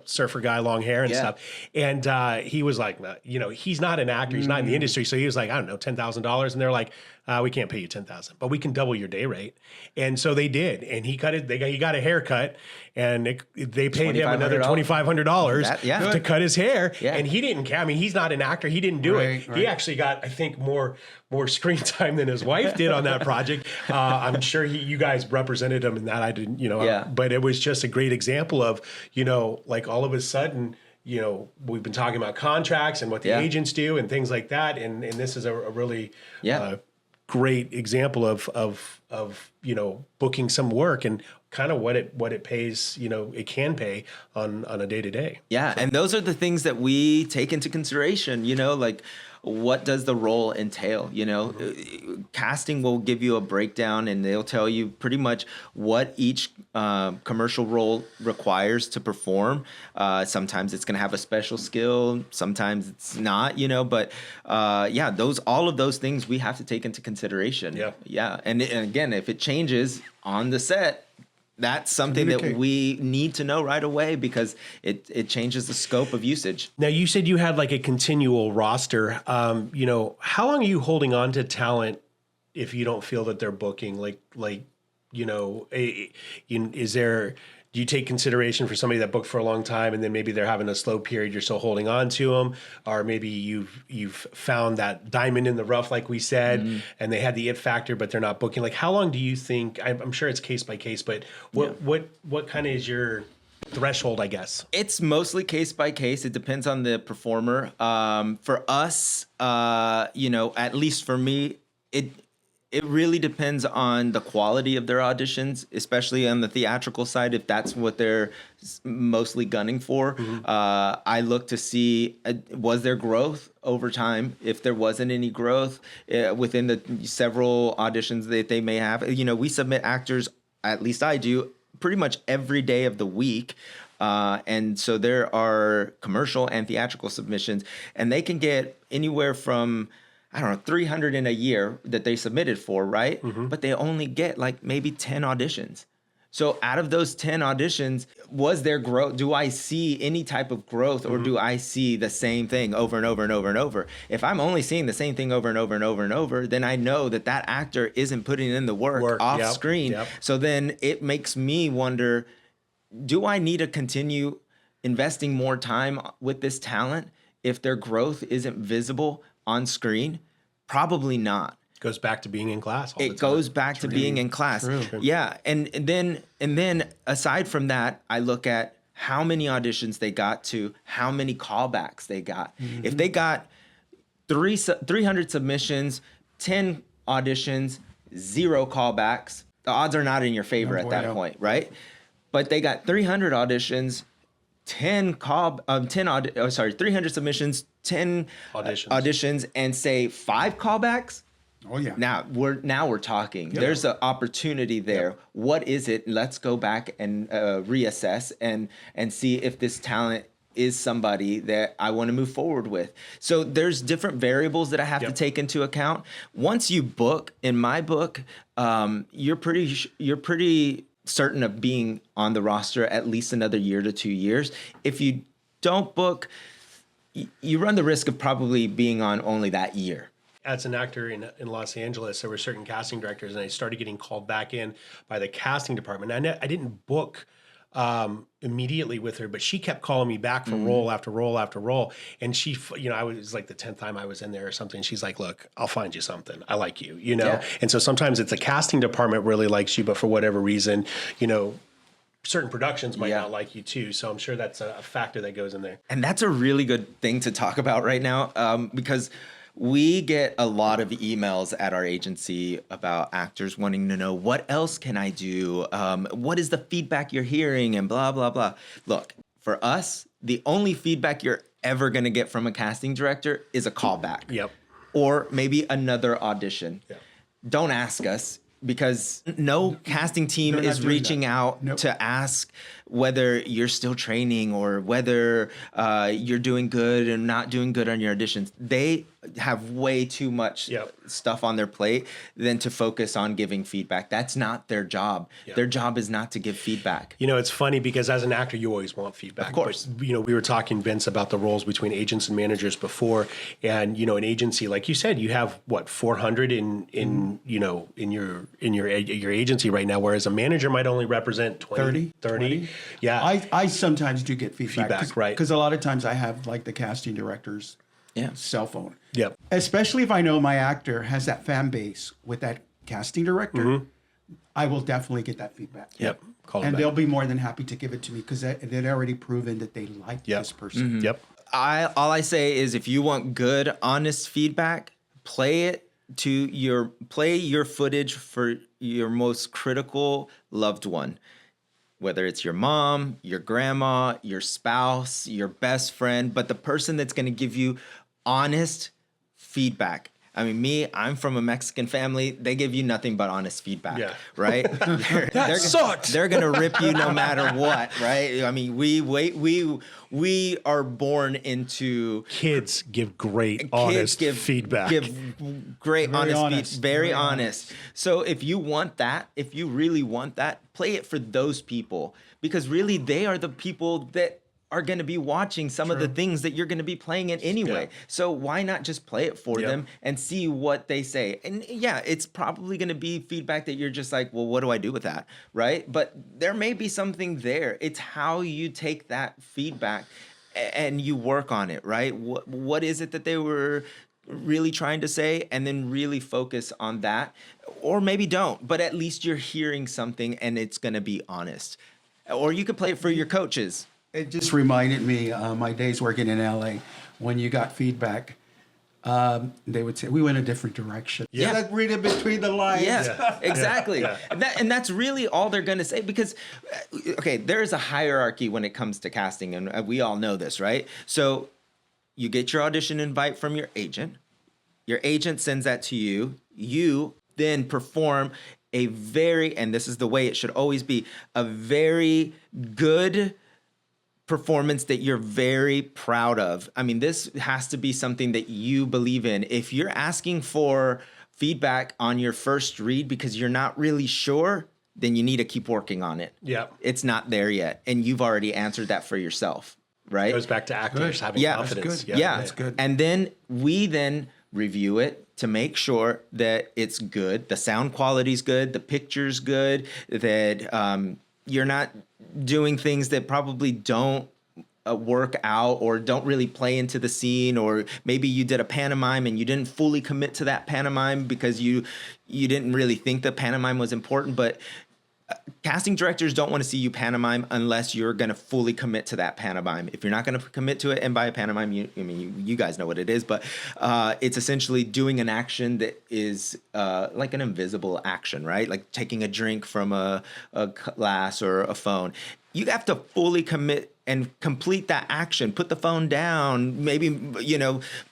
surfer guy, long hair and stuff. And he was like, he's not an actor, he's not in the industry, so he was like, I don't know, $10,000. And they're like, we can't pay you $10,000, but we can double your day rate. And so they did, and he cut it. He got a haircut, and they paid him another $2,500 to cut his hair. Yeah. And he didn't care. I mean, he's not an actor. He didn't do it. Right. He actually got, I think, more screen time than his wife did on that project. I'm sure you guys represented him in that. I didn't, but it was just a great example of, like all of a sudden, we've been talking about contracts and what the agents do and things like that. And this is a really great example of booking some work and kind of what it pays, it can pay on a day to day. Yeah. And those are the things that we take into consideration, like what does the role entail? Casting will give you a breakdown, and they'll tell you pretty much what each commercial role requires to perform. Sometimes it's going to have a special skill, sometimes it's not, but all of those things we have to take into consideration. Yeah. And again, if it changes on the set, that's something that we need to know right away, because it changes the scope of usage. Now, you said you had like a continual roster. How long are you holding on to talent if you don't feel that they're booking? Is there... Do you take consideration for somebody that booked for a long time and then maybe they're having a slow period, you're still holding on to them? Or maybe you've found that diamond in the rough, like we said, and they had the it factor, but they're not booking. Like, how long do you think, I'm sure it's case by case, but what kind of is your threshold, I guess? It's mostly case by case. It depends on the performer. For us, at least for me, it really depends on the quality of their auditions, especially on the theatrical side, if that's what they're mostly gunning for. I look to see, was there growth over time? If there wasn't any growth within the several auditions that they may have, we submit actors, at least I do, pretty much every day of the week. And so there are commercial and theatrical submissions, and they can get anywhere from, 300 in a year that they submitted for, right? But they only get like maybe 10 auditions. So out of those 10 auditions, was there growth? Do I see any type of growth, or do I see the same thing over and over and over and over? If I'm only seeing the same thing over and over and over and over, then I know that that actor isn't putting in the work off screen. So then it makes me wonder, do I need to continue investing more time with this talent if their growth isn't visible on screen? Probably not. Goes back to being in class. It goes back to being in class. Yeah. And then aside from that, I look at how many auditions they got to, how many callbacks they got. If they got 300 submissions, 10 auditions, 0 callbacks, the odds are not in your favor at that point, right? But they got 300 auditions, 300 submissions, 10 auditions, and say 5 callbacks. Oh yeah. Now we're talking. There's an opportunity there. What is it? Let's go back and reassess and see if this talent is somebody that I want to move forward with. So there's different variables that I have to take into account. Once you book, in my book, you're pretty certain of being on the roster at least another year to 2 years. If you don't book, you run the risk of probably being on only that year. As an actor in Los Angeles, there were certain casting directors, and I started getting called back in by the casting department. I didn't book immediately with her, but she kept calling me back for role after role after role. And she, I was like the 10th time I was in there or something. She's like, look, I'll find you something. I like you, And so sometimes it's the casting department really likes you, but for whatever reason, certain productions might not like you too. So I'm sure that's a factor that goes in there. And that's a really good thing to talk about right now, because we get a lot of emails at our agency about actors wanting to know, what else can I do? What is the feedback you're hearing, and blah, blah, blah. Look, for us, the only feedback you're ever going to get from a casting director is a callback. Or maybe another audition. Don't ask us, because no casting team is reaching out to ask whether you're still training or whether you're doing good and not doing good on your auditions. They have way too much stuff on their plate than to focus on giving feedback. That's not their job. Their job is not to give feedback. It's funny because as an actor, you always want feedback. Of course. But, we were talking, Vince, about the roles between agents and managers before. And, an agency, like you said, you have 400 in your agency right now, whereas a manager might only represent 30. 20. Yeah. I sometimes do get feedback. Right. Because a lot of times I have like the casting director's cell phone. Yep. Especially if I know my actor has that fan base with that casting director, I will definitely get that feedback. Yep. And they'll be more than happy to give it to me because they'd already proven that they like this person. Yep. All I say is, if you want good, honest feedback, play your footage for your most critical loved one. Whether it's your mom, your grandma, your spouse, your best friend, but the person that's going to give you honest feedback. I mean, I'm from a Mexican family. They give you nothing but honest feedback, right? That sucks. They're gonna rip you no matter what, right? I mean, we are born into kids give great honest feedback. Give great honest, very honest. So if you really want that, play it for those people, because really they are the people that are going to be watching some of the things that you're going to be playing in anyway. So why not just play it for them and see what they say? And it's probably going to be feedback that you're just like, well, what do I do with that? Right? But there may be something there. It's how you take that feedback and you work on it, right? What is it that they were really trying to say, and then really focus on that, or maybe don't, but at least you're hearing something and it's going to be honest. Or you could play it for your coaches. It just reminded me my days working in LA when you got feedback. They would say, we went a different direction. Like, read it between the lines. Exactly. And that's really all they're going to say, because, there's a hierarchy when it comes to casting, and we all know this, right? So you get your audition invite from your agent. Your agent sends that to you. You then perform and this is the way it should always be, a very good performance that you're very proud of. I mean, this has to be something that you believe in. If you're asking for feedback on your first read because you're not really sure, then you need to keep working on it. Yeah. It's not there yet. And you've already answered that for yourself, right? It goes back to actors having confidence. That's good. Yeah. That's good. And then we review it to make sure that it's good. The sound quality's good. The picture's good. That you're not doing things that probably don't work out or don't really play into the scene, or maybe you did a pantomime and you didn't fully commit to that pantomime because you didn't really think that pantomime was important. But casting directors don't want to see you pantomime unless you're going to fully commit to that pantomime. If you're not going to commit to it, and by a pantomime, you guys know what it is, but it's essentially doing an action that is like an invisible action, right? Like taking a drink from a glass or a phone. You have to fully commit and complete that action. Put the phone down, maybe,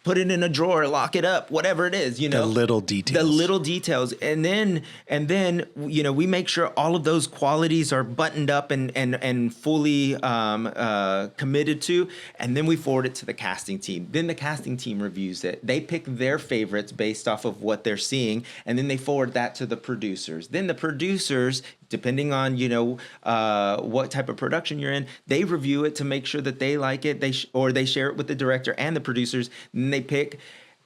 put it in a drawer, lock it up, whatever it is, The little details. The little details. And then, we make sure all of those qualities are buttoned up and fully committed to, and then we forward it to the casting team. Then the casting team reviews it. They pick their favorites based off of what they're seeing, and then they forward that to the producers. Then the producers, depending on, what type of production you're in, they review it to make sure that they like it. They share it with the director and the producers. And they pick.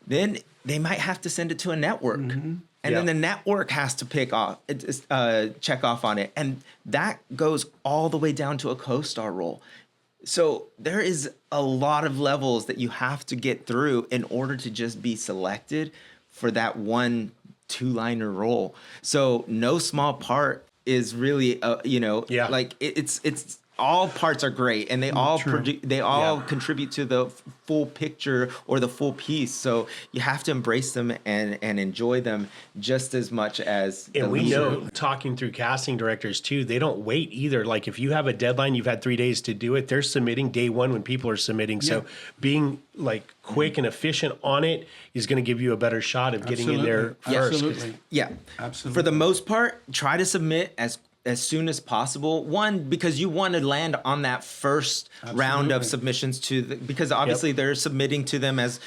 Then they might have to send it to a network, and then the network has to check off on it, and that goes all the way down to a co-star role. So there is a lot of levels that you have to get through in order to just be selected for that one 2-liner role. So no small part is really, like it's all parts are great, and they all contribute to the full picture or the full piece. So you have to embrace them and enjoy them just as much as. And we know, talking through casting directors too, they don't wait either. Like if you have a deadline, you've had 3 days to do it. They're submitting day one when people are submitting. Yeah. So being like quick and efficient on it is going to give you a better shot of getting in there first. Absolutely. Yeah, absolutely. For the most part, try to submit as soon as possible. One, because you want to land on that first round of submissions because obviously they're submitting to them as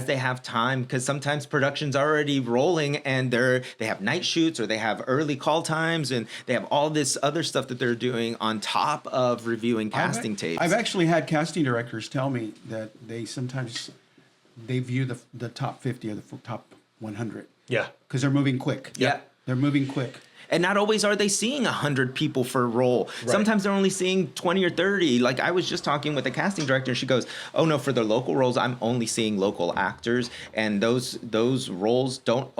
they have time, because sometimes production's already rolling and they have night shoots or they have early call times and they have all this other stuff that they're doing on top of reviewing casting tapes. I've actually had casting directors tell me that they view the top 50 or the top 100. Yeah. Because they're moving quick. Yeah. They're moving quick. And not always are they seeing 100 people for a role. Right. Sometimes they're only seeing 20 or 30. Like I was just talking with the casting director, and she goes, "Oh no, for the local roles, I'm only seeing local actors, and those roles don't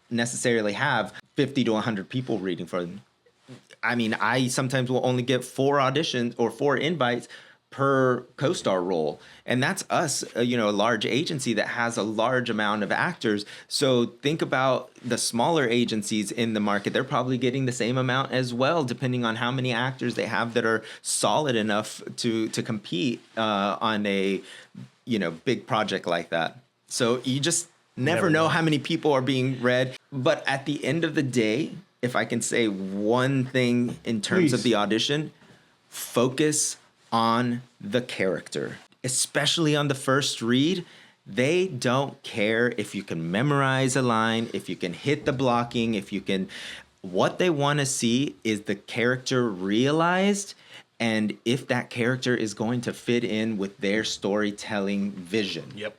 necessarily have 50 to 100 people reading for them." I mean, I sometimes will only get 4 auditions or 4 invites per co-star role, and that's us, a large agency that has a large amount of actors. So think about the smaller agencies in the market. They're probably getting the same amount as well, depending on how many actors they have that are solid enough to compete on a big project like that. So you just never know how many people are being read. But at the end of the day, if I can say one thing in terms of the audition, focus on the character, especially on the first read. They don't care if you can memorize a line, if you can hit the blocking, what they want to see is the character realized, and if that character is going to fit in with their storytelling vision. Yep.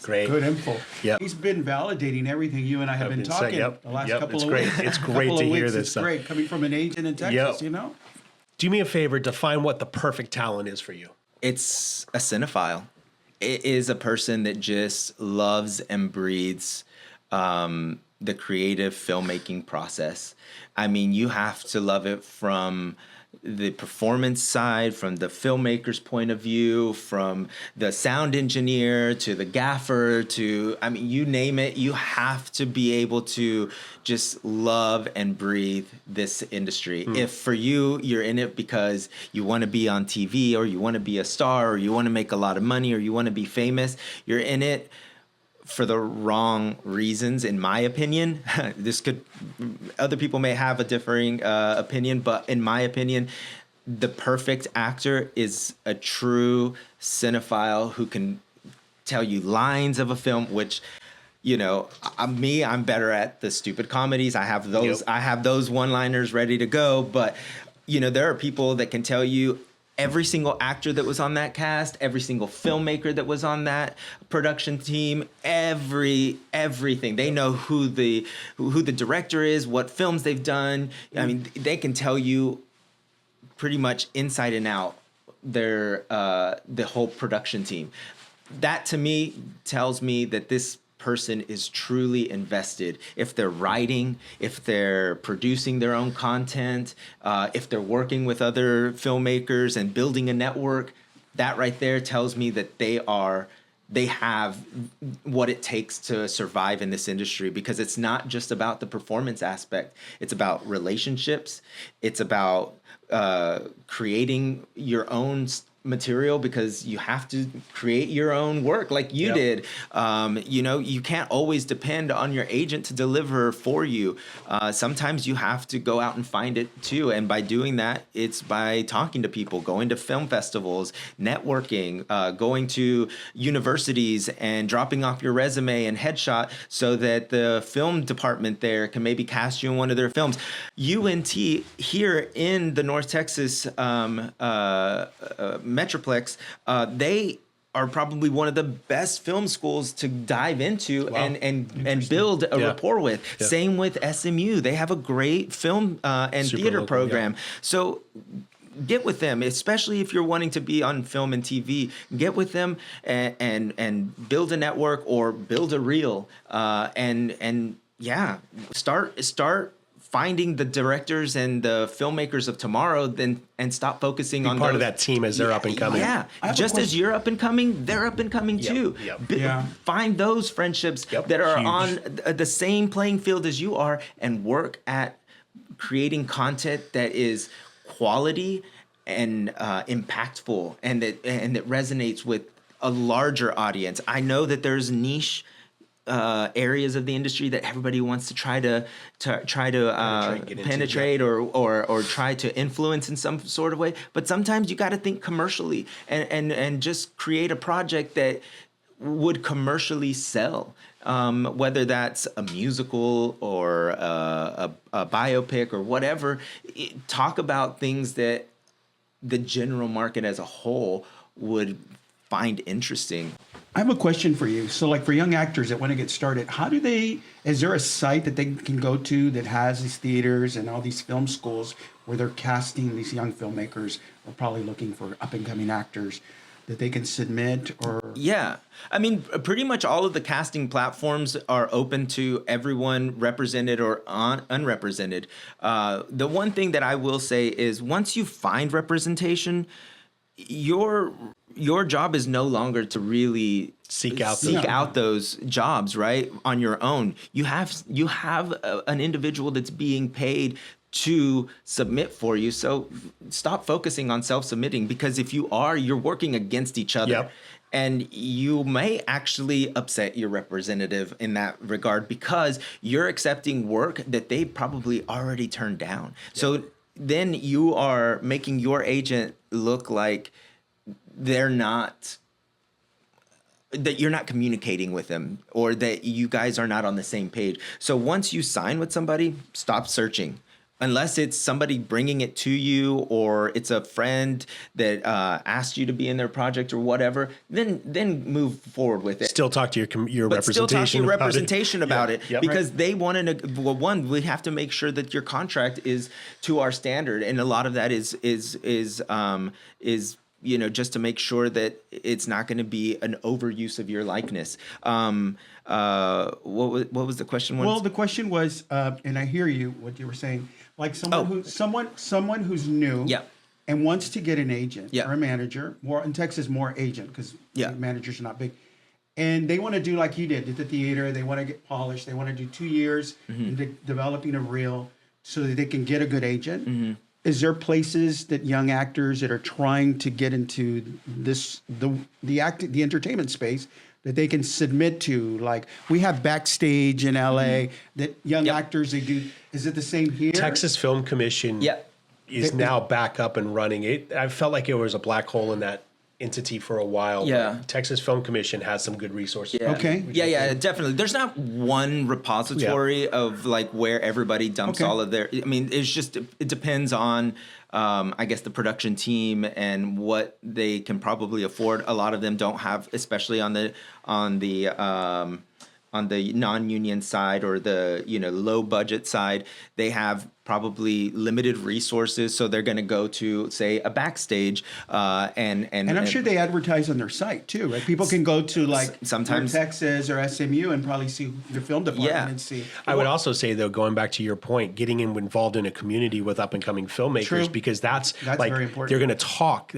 Great. Good info. Yep. He's been validating everything you and I have been talking the last couple it's of great. weeks. It's great to hear this It's great coming from an agent in Texas, Do me a favor, define what the perfect talent is for you. It's a cinephile. It is a person that just loves and breathes the creative filmmaking process. I mean, you have to love it from the performance side, from the filmmaker's point of view, from the sound engineer to the gaffer to, you name it, you have to be able to just love and breathe this industry. If for you're in it because you want to be on TV or you want to be a star or you want to make a lot of money or you want to be famous, you're in it for the wrong reasons, in my opinion. Other people may have a differing opinion, but in my opinion, the perfect actor is a true cinephile who can tell you lines of a film, which I'm better at the stupid comedies. I have those. Yep. I have those one-liners ready to go. But there are people that can tell you every single actor that was on that cast, every single filmmaker that was on that production team, everything. They know who the director is, what films they've done. I mean, they can tell you pretty much inside and out the whole production team. That to me tells me that this person is truly invested. If they're writing, if they're producing their own content, if they're working with other filmmakers and building a network, that right there tells me that they have what it takes to survive in this industry, because it's not just about the performance aspect. It's about relationships. It's about creating your own material, because you have to create your own work like you did. You can't always depend on your agent to deliver for you. Sometimes you have to go out and find it too. And by doing that, it's by talking to people, going to film festivals, networking, going to universities and dropping off your resume and headshot so that the film department there can maybe cast you in one of their films. UNT here in the North Texas Metroplex, they are probably one of the best film schools to dive into and build a rapport with. Yeah. Same with SMU. They have a great film and Super theater local, program. Yeah. So get with them, especially if you're wanting to be on film and TV. Get with them and build a network or build a reel start finding the directors and the filmmakers of tomorrow, and stop focusing on part of that team as they're up and coming. Yeah, just as you're up and coming, they're up and coming too. Yep. Find those friendships that are on the same playing field as you are, and work at creating content that is quality and impactful, and that resonates with a larger audience. I know that there's niche areas of the industry that everybody wants to try to penetrate or try to influence in some sort of way. But sometimes you got to think commercially and just create a project that would commercially sell. Whether that's a musical or a biopic or whatever. Talk about things that the general market as a whole would find interesting. I have a question for you. So like for young actors that want to get started, is there a site that they can go to that has these theaters and all these film schools where they're casting these young filmmakers, or probably looking for up and coming actors, that they can submit? Or yeah, I mean, pretty much all of the casting platforms are open to everyone, represented or unrepresented. The one thing that I will say is, once you find representation, your job is no longer to really seek out those jobs, right, on your own. You have an individual that's being paid to submit for you. So stop focusing on self-submitting, because if you're working against each other. Yep. And you may actually upset your representative in that regard, because you're accepting work that they probably already turned down. Yep. So then you are making your agent look like that you're not communicating with them, or that you guys are not on the same page. So once you sign with somebody, stop searching. Unless it's somebody bringing it to you, or it's a friend that asked you to be in their project or whatever, then move forward with it. Still talk to your representation. Still talk to your representation about it, Yep. because they want to. Well, one, we have to make sure that your contract is to our standard, and a lot of that is just to make sure that it's not going to be an overuse of your likeness. What was the question? Well, the question was, and I hear you, what you were saying, like someone who's new, and wants to get an agent or a manager. More in Texas, more agent, because managers are not big, and they want to do like you did at the theater. They want to get polished. They want to do 2 years into developing a reel so that they can get a good agent. Mm-hmm. Is there places that young actors that are trying to get into the entertainment space that they can submit to? Like, we have Backstage in LA that young actors, they do. Is it the same here? Texas Film Commission is now back up and running. I felt like it was a black hole in that entity for a while. Yeah. Texas Film Commission has some good resources. Yeah. Okay. Yeah, definitely. There's not one repository of like where everybody dumps all of their. I mean, it's just it depends on, I guess, the production team and what they can probably afford. A lot of them don't have, especially on the non-union side or the low budget side, they have probably limited resources, so they're going to go to, say, a backstage, and I'm sure they advertise on their site too, right? People can go to like sometimes Texas or SMU and probably see the film department and see. I would also say, though, going back to your point, getting involved in a community with up and coming filmmakers, because that's like very important. they're going to talk.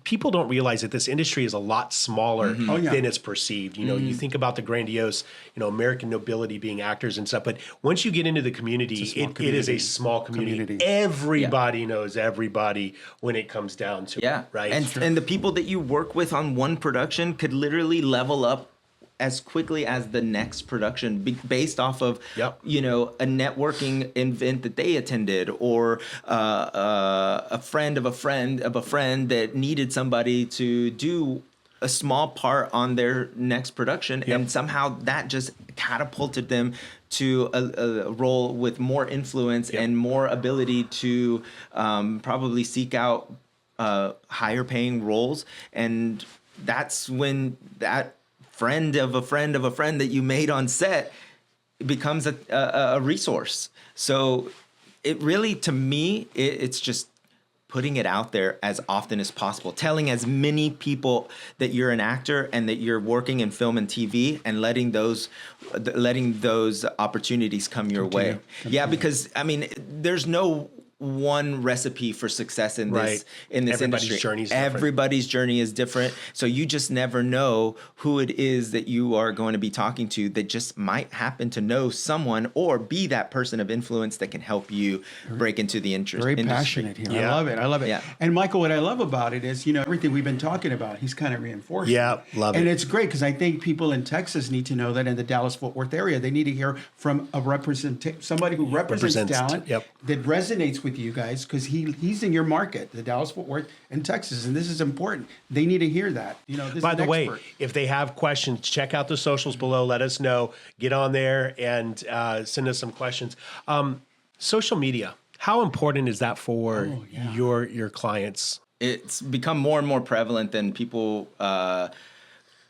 People don't realize that this industry is a lot smaller than it's perceived. You think about the grandiose, American nobility being actors and stuff, but once you get into the community, it is a small community. Everybody knows everybody when it comes down to it, right? And the people that you work with on one production could literally level up as quickly as the next production based off of a networking event that they attended, or a friend of a friend of a friend that needed somebody to do a small part on their next production, and somehow that just catapulted them to a role with more influence and more ability to probably seek out higher paying roles. And that's when that friend of a friend of a friend that you made on set becomes a resource. So it really, to me, it's just putting it out there as often as possible, telling as many people that you're an actor and that you're working in film and TV, and letting those opportunities come your way. Yeah, because I mean, there's no one recipe for success in this industry. Everybody's journey is different. So you just never know who it is that you are going to be talking to that just might happen to know someone or be that person of influence that can help you break into the industry. Very passionate here. I love it. Yeah. And Michael, what I love about it is, everything we've been talking about, he's kind of reinforcing. Yeah, love it. And it's great because I think people in Texas need to know that in the Dallas-Fort Worth area, they need to hear from somebody who represents talent that resonates with you guys, because he's in your market, the Dallas-Fort Worth and Texas, and this is important. They need to hear that. This By is the way, expert. if they have questions, check out the socials below. Let us know. Get on there and send us some questions. Social media, how important is that for your clients? It's become more and more prevalent than people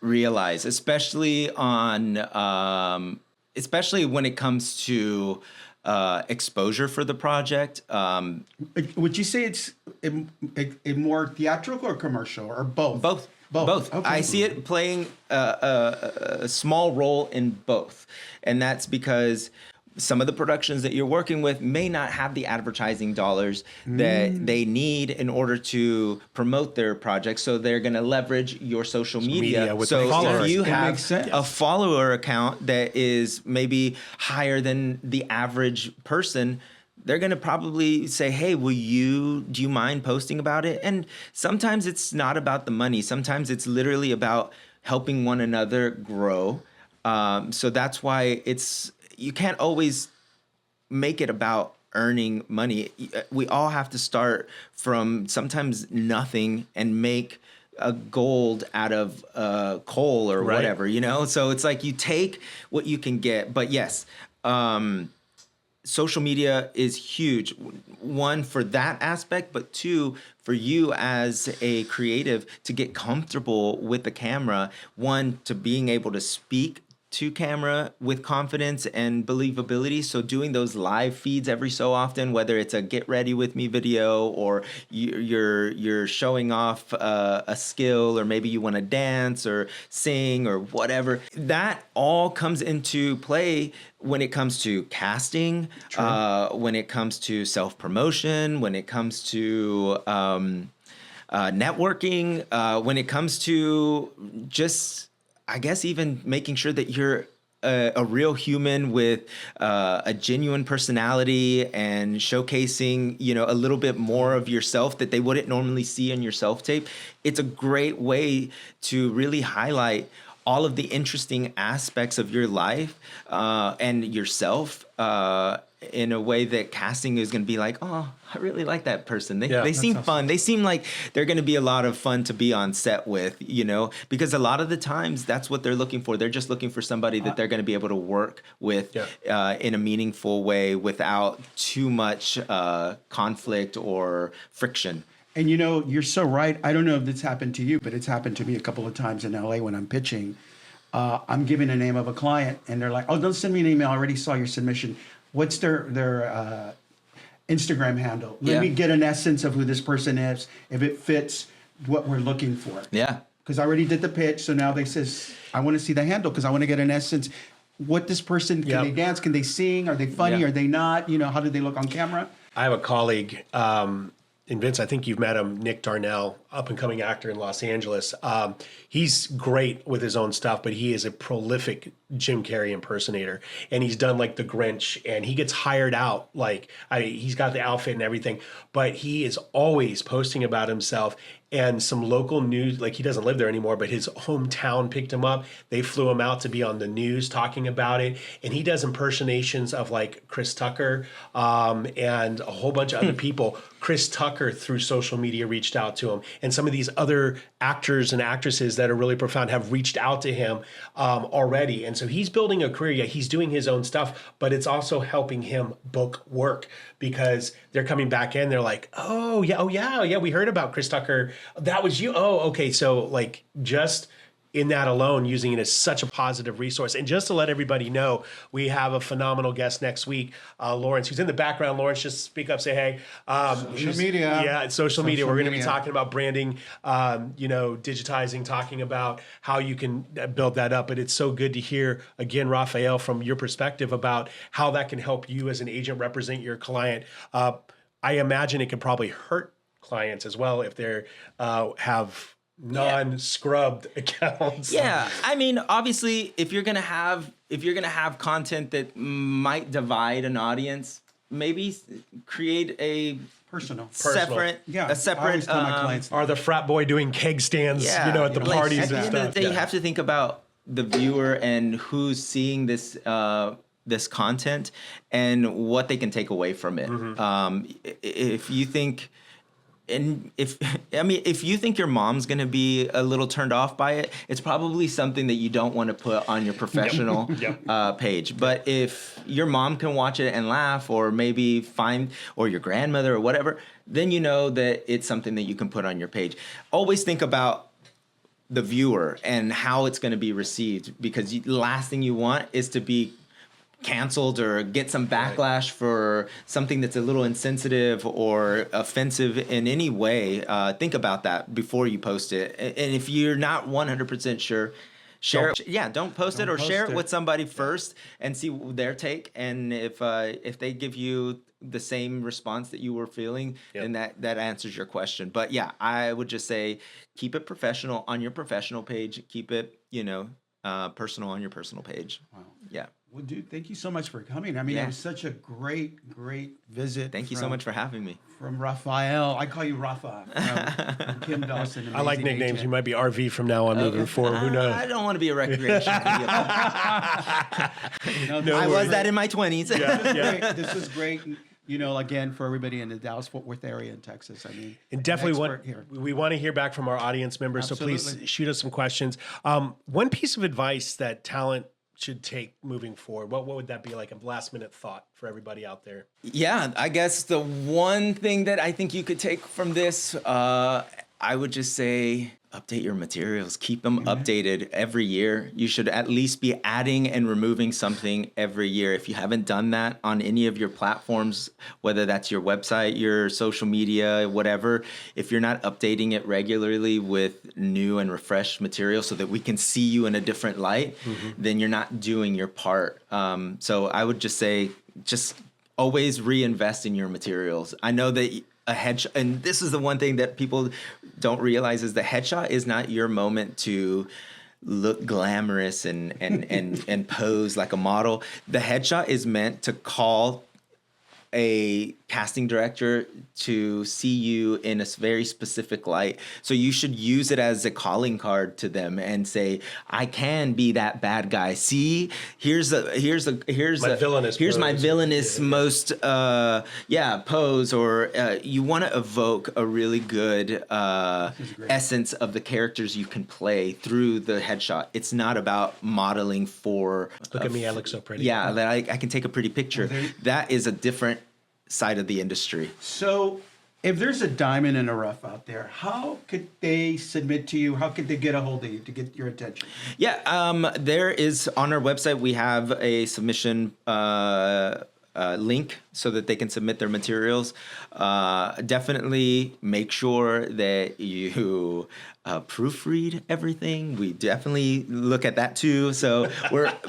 realize, especially when it comes to exposure for the project. Would you say it's a more theatrical or commercial, or both? Both. Okay. I see it playing a small role in both. And that's because some of the productions that you're working with may not have the advertising dollars that they need in order to promote their project. So they're going to leverage your social media. So if you have a follower account that is maybe higher than the average person, they're going to probably say, hey, do you mind posting about it? And sometimes it's not about the money. Sometimes it's literally about helping one another grow. So that's why you can't always make it about earning money. We all have to start from sometimes nothing and make a gold out of coal or whatever, So it's like you take what you can get. But yes, social media is huge. One, for that aspect, but two, for you as a creative to get comfortable with the camera. One, to being able to speak to camera with confidence and believability. So doing those live feeds every so often, whether it's a get ready with me video or you're showing off a skill, or maybe you want to dance or sing or whatever, that all comes into play when it comes to casting, when it comes to self-promotion, when it comes to networking, when it comes to just, I guess, even making sure that you're a real human with a genuine personality and showcasing, a little bit more of yourself that they wouldn't normally see in your self-tape. It's a great way to really highlight all of the interesting aspects of your life and yourself in a way that casting is going to be like, oh, I really like that person. They seem fun. They seem like they're going to be a lot of fun to be on set with, because a lot of the times that's what they're looking for. They're just looking for somebody that they're going to be able to work with in a meaningful way without too much conflict or friction. And you're so right. I don't know if this happened to you, but it's happened to me a couple of times in LA when I'm pitching. I'm giving a name of a client, and they're like, "Oh, don't send me an email. I already saw your submission. What's their Instagram handle? Let me get an essence of who this person is, if it fits what we're looking for." Yeah. Because I already did the pitch, so now they says, I want to see the handle because I want to get an essence. What this person, can they dance? Can they sing? Are they funny? Are they not? How do they look on camera? I have a colleague, and Vince, I think you've met him, Nick Darnell, up and coming actor in Los Angeles. He's great with his own stuff, but he is a prolific Jim Carrey impersonator, and he's done like the Grinch, and he gets hired out. He's got the outfit and everything, but he is always posting about himself. And some local news, like he doesn't live there anymore, but his hometown picked him up. They flew him out to be on the news talking about it. And he does impersonations of like Chris Tucker and a whole bunch of other people. Chris Tucker, through social media, reached out to him. And some of these other actors and actresses that are really profound have reached out to him already. And so he's building a career. Yeah, he's doing his own stuff, but it's also helping him book work because they're coming back in. They're like, oh, yeah, we heard about Chris Tucker. That was you. Oh, okay. So like just in that alone, using it as such a positive resource. And just to let everybody know, we have a phenomenal guest next week, Lawrence, who's in the background. Lawrence, just speak up, say hey. Social media. Yeah, it's social media. We're going to be talking about branding, digitizing, talking about how you can build that up. But it's so good to hear, again, Rafael, from your perspective about how that can help you as an agent represent your client. I imagine it can probably hurt clients as well if they have non-scrubbed accounts. Yeah, I mean, obviously, if you're gonna have content that might divide an audience, maybe create a separate. Yeah, a separate. I always tell my clients Are the frat boy doing keg stands, at the parties and stuff? At the end of the day, you have to think about the viewer and who's seeing this. This content and what they can take away from it. If you think. And if you think your mom's going to be a little turned off by it, it's probably something that you don't want to put on your professional page. But if your mom can watch it and laugh, or maybe or your grandmother or whatever, then you know that it's something that you can put on your page. Always think about the viewer and how it's going to be received, because the last thing you want is to be canceled or get some backlash for something that's a little insensitive or offensive in any way. Think about that before you post it. And if you're not 100% sure, share it. Yeah, don't post it or share it with somebody first and see their take. And if they give you the same response that you were feeling, then that answers your question. But yeah, I would just say keep it professional on your professional page. Keep it, personal on your personal page. Wow. Yeah. Well, dude, thank you so much for coming. I mean, it was such a great visit. Thank you so much for having me. From Rafael. I call you Rafa. From Kim Dawson. I like nicknames. You might be RV from now on moving forward. Who knows? I don't want to be a recreation. I was that in my 20s. This was great. Again, for everybody in the Dallas-Fort Worth area in Texas. I mean, and definitely we want to hear back from our audience members. Absolutely. So please shoot us some questions. One piece of advice that talent should take moving forward, what would that be, like a last minute thought for everybody out there? Yeah, I guess the one thing that I think you could take from this, I would just say update your materials. Keep them updated every year. You should at least be adding and removing something every year. If you haven't done that on any of your platforms, whether that's your website, your social media, whatever, if you're not updating it regularly with new and refreshed material so that we can see you in a different light, then you're not doing your part. So I would just say, just always reinvest in your materials. I know that a headshot, and this is the one thing that people don't realize, is the headshot is not your moment to look glamorous and pose like a model. The headshot is meant to call a casting director to see you in a very specific light. So you should use it as a calling card to them and say, I can be that bad guy. See, here's my villainous most pose, or you want to evoke a really good essence of the characters you can play through the headshot. It's not about modeling for look at me, I look so pretty. Yeah, that I can take a pretty picture. That is a different side of the industry. So if there's a diamond in the rough out there, how could they submit to you? How could they get a hold of you to get your attention? Yeah, there is on our website, we have a submission link so that they can submit their materials. Definitely make sure that you proofread everything. We definitely look at that too. So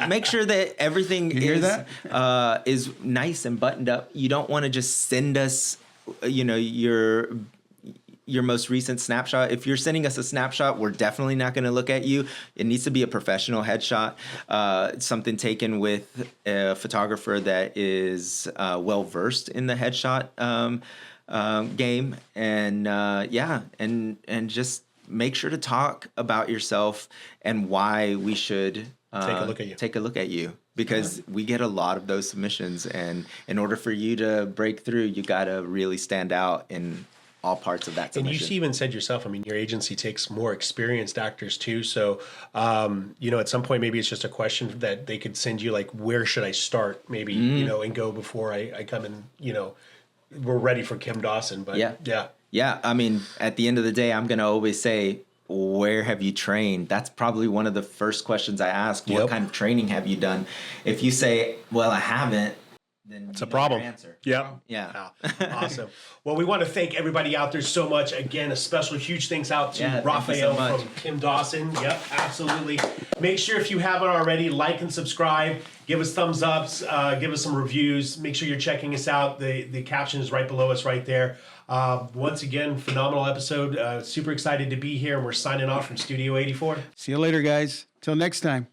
make sure that everything is nice and buttoned up. You don't want to just send us, your most recent snapshot. If you're sending us a snapshot, we're definitely not going to look at you. It needs to be a professional headshot, something taken with a photographer that is well versed in the headshot game, and just make sure to talk about yourself and why we should take a look at you. Because we get a lot of those submissions, and in order for you to break through, you got to really stand out in all parts of that submission. And you even said yourself, I mean, your agency takes more experienced actors too. So, at some point, maybe it's just a question that they could send you, like, where should I start? Maybe, and go before I come in, we're ready for Kim Dawson. But yeah. I mean, at the end of the day, I'm going to always say, where have you trained? That's probably one of the first questions I ask. What kind of training have you done? If you say, well, I haven't, then it's a problem. Answer. Yeah. Awesome. Well, we want to thank everybody out there so much. Again, a special huge thanks out to Rafael from Kim Dawson. Yep, absolutely. Make sure if you haven't already, like and subscribe. Give us thumbs ups. Give us some reviews. Make sure you're checking us out. The caption is right below us right there. Once again, phenomenal episode. Super excited to be here. And we're signing off from Studio 84. See you later, guys. Till next time.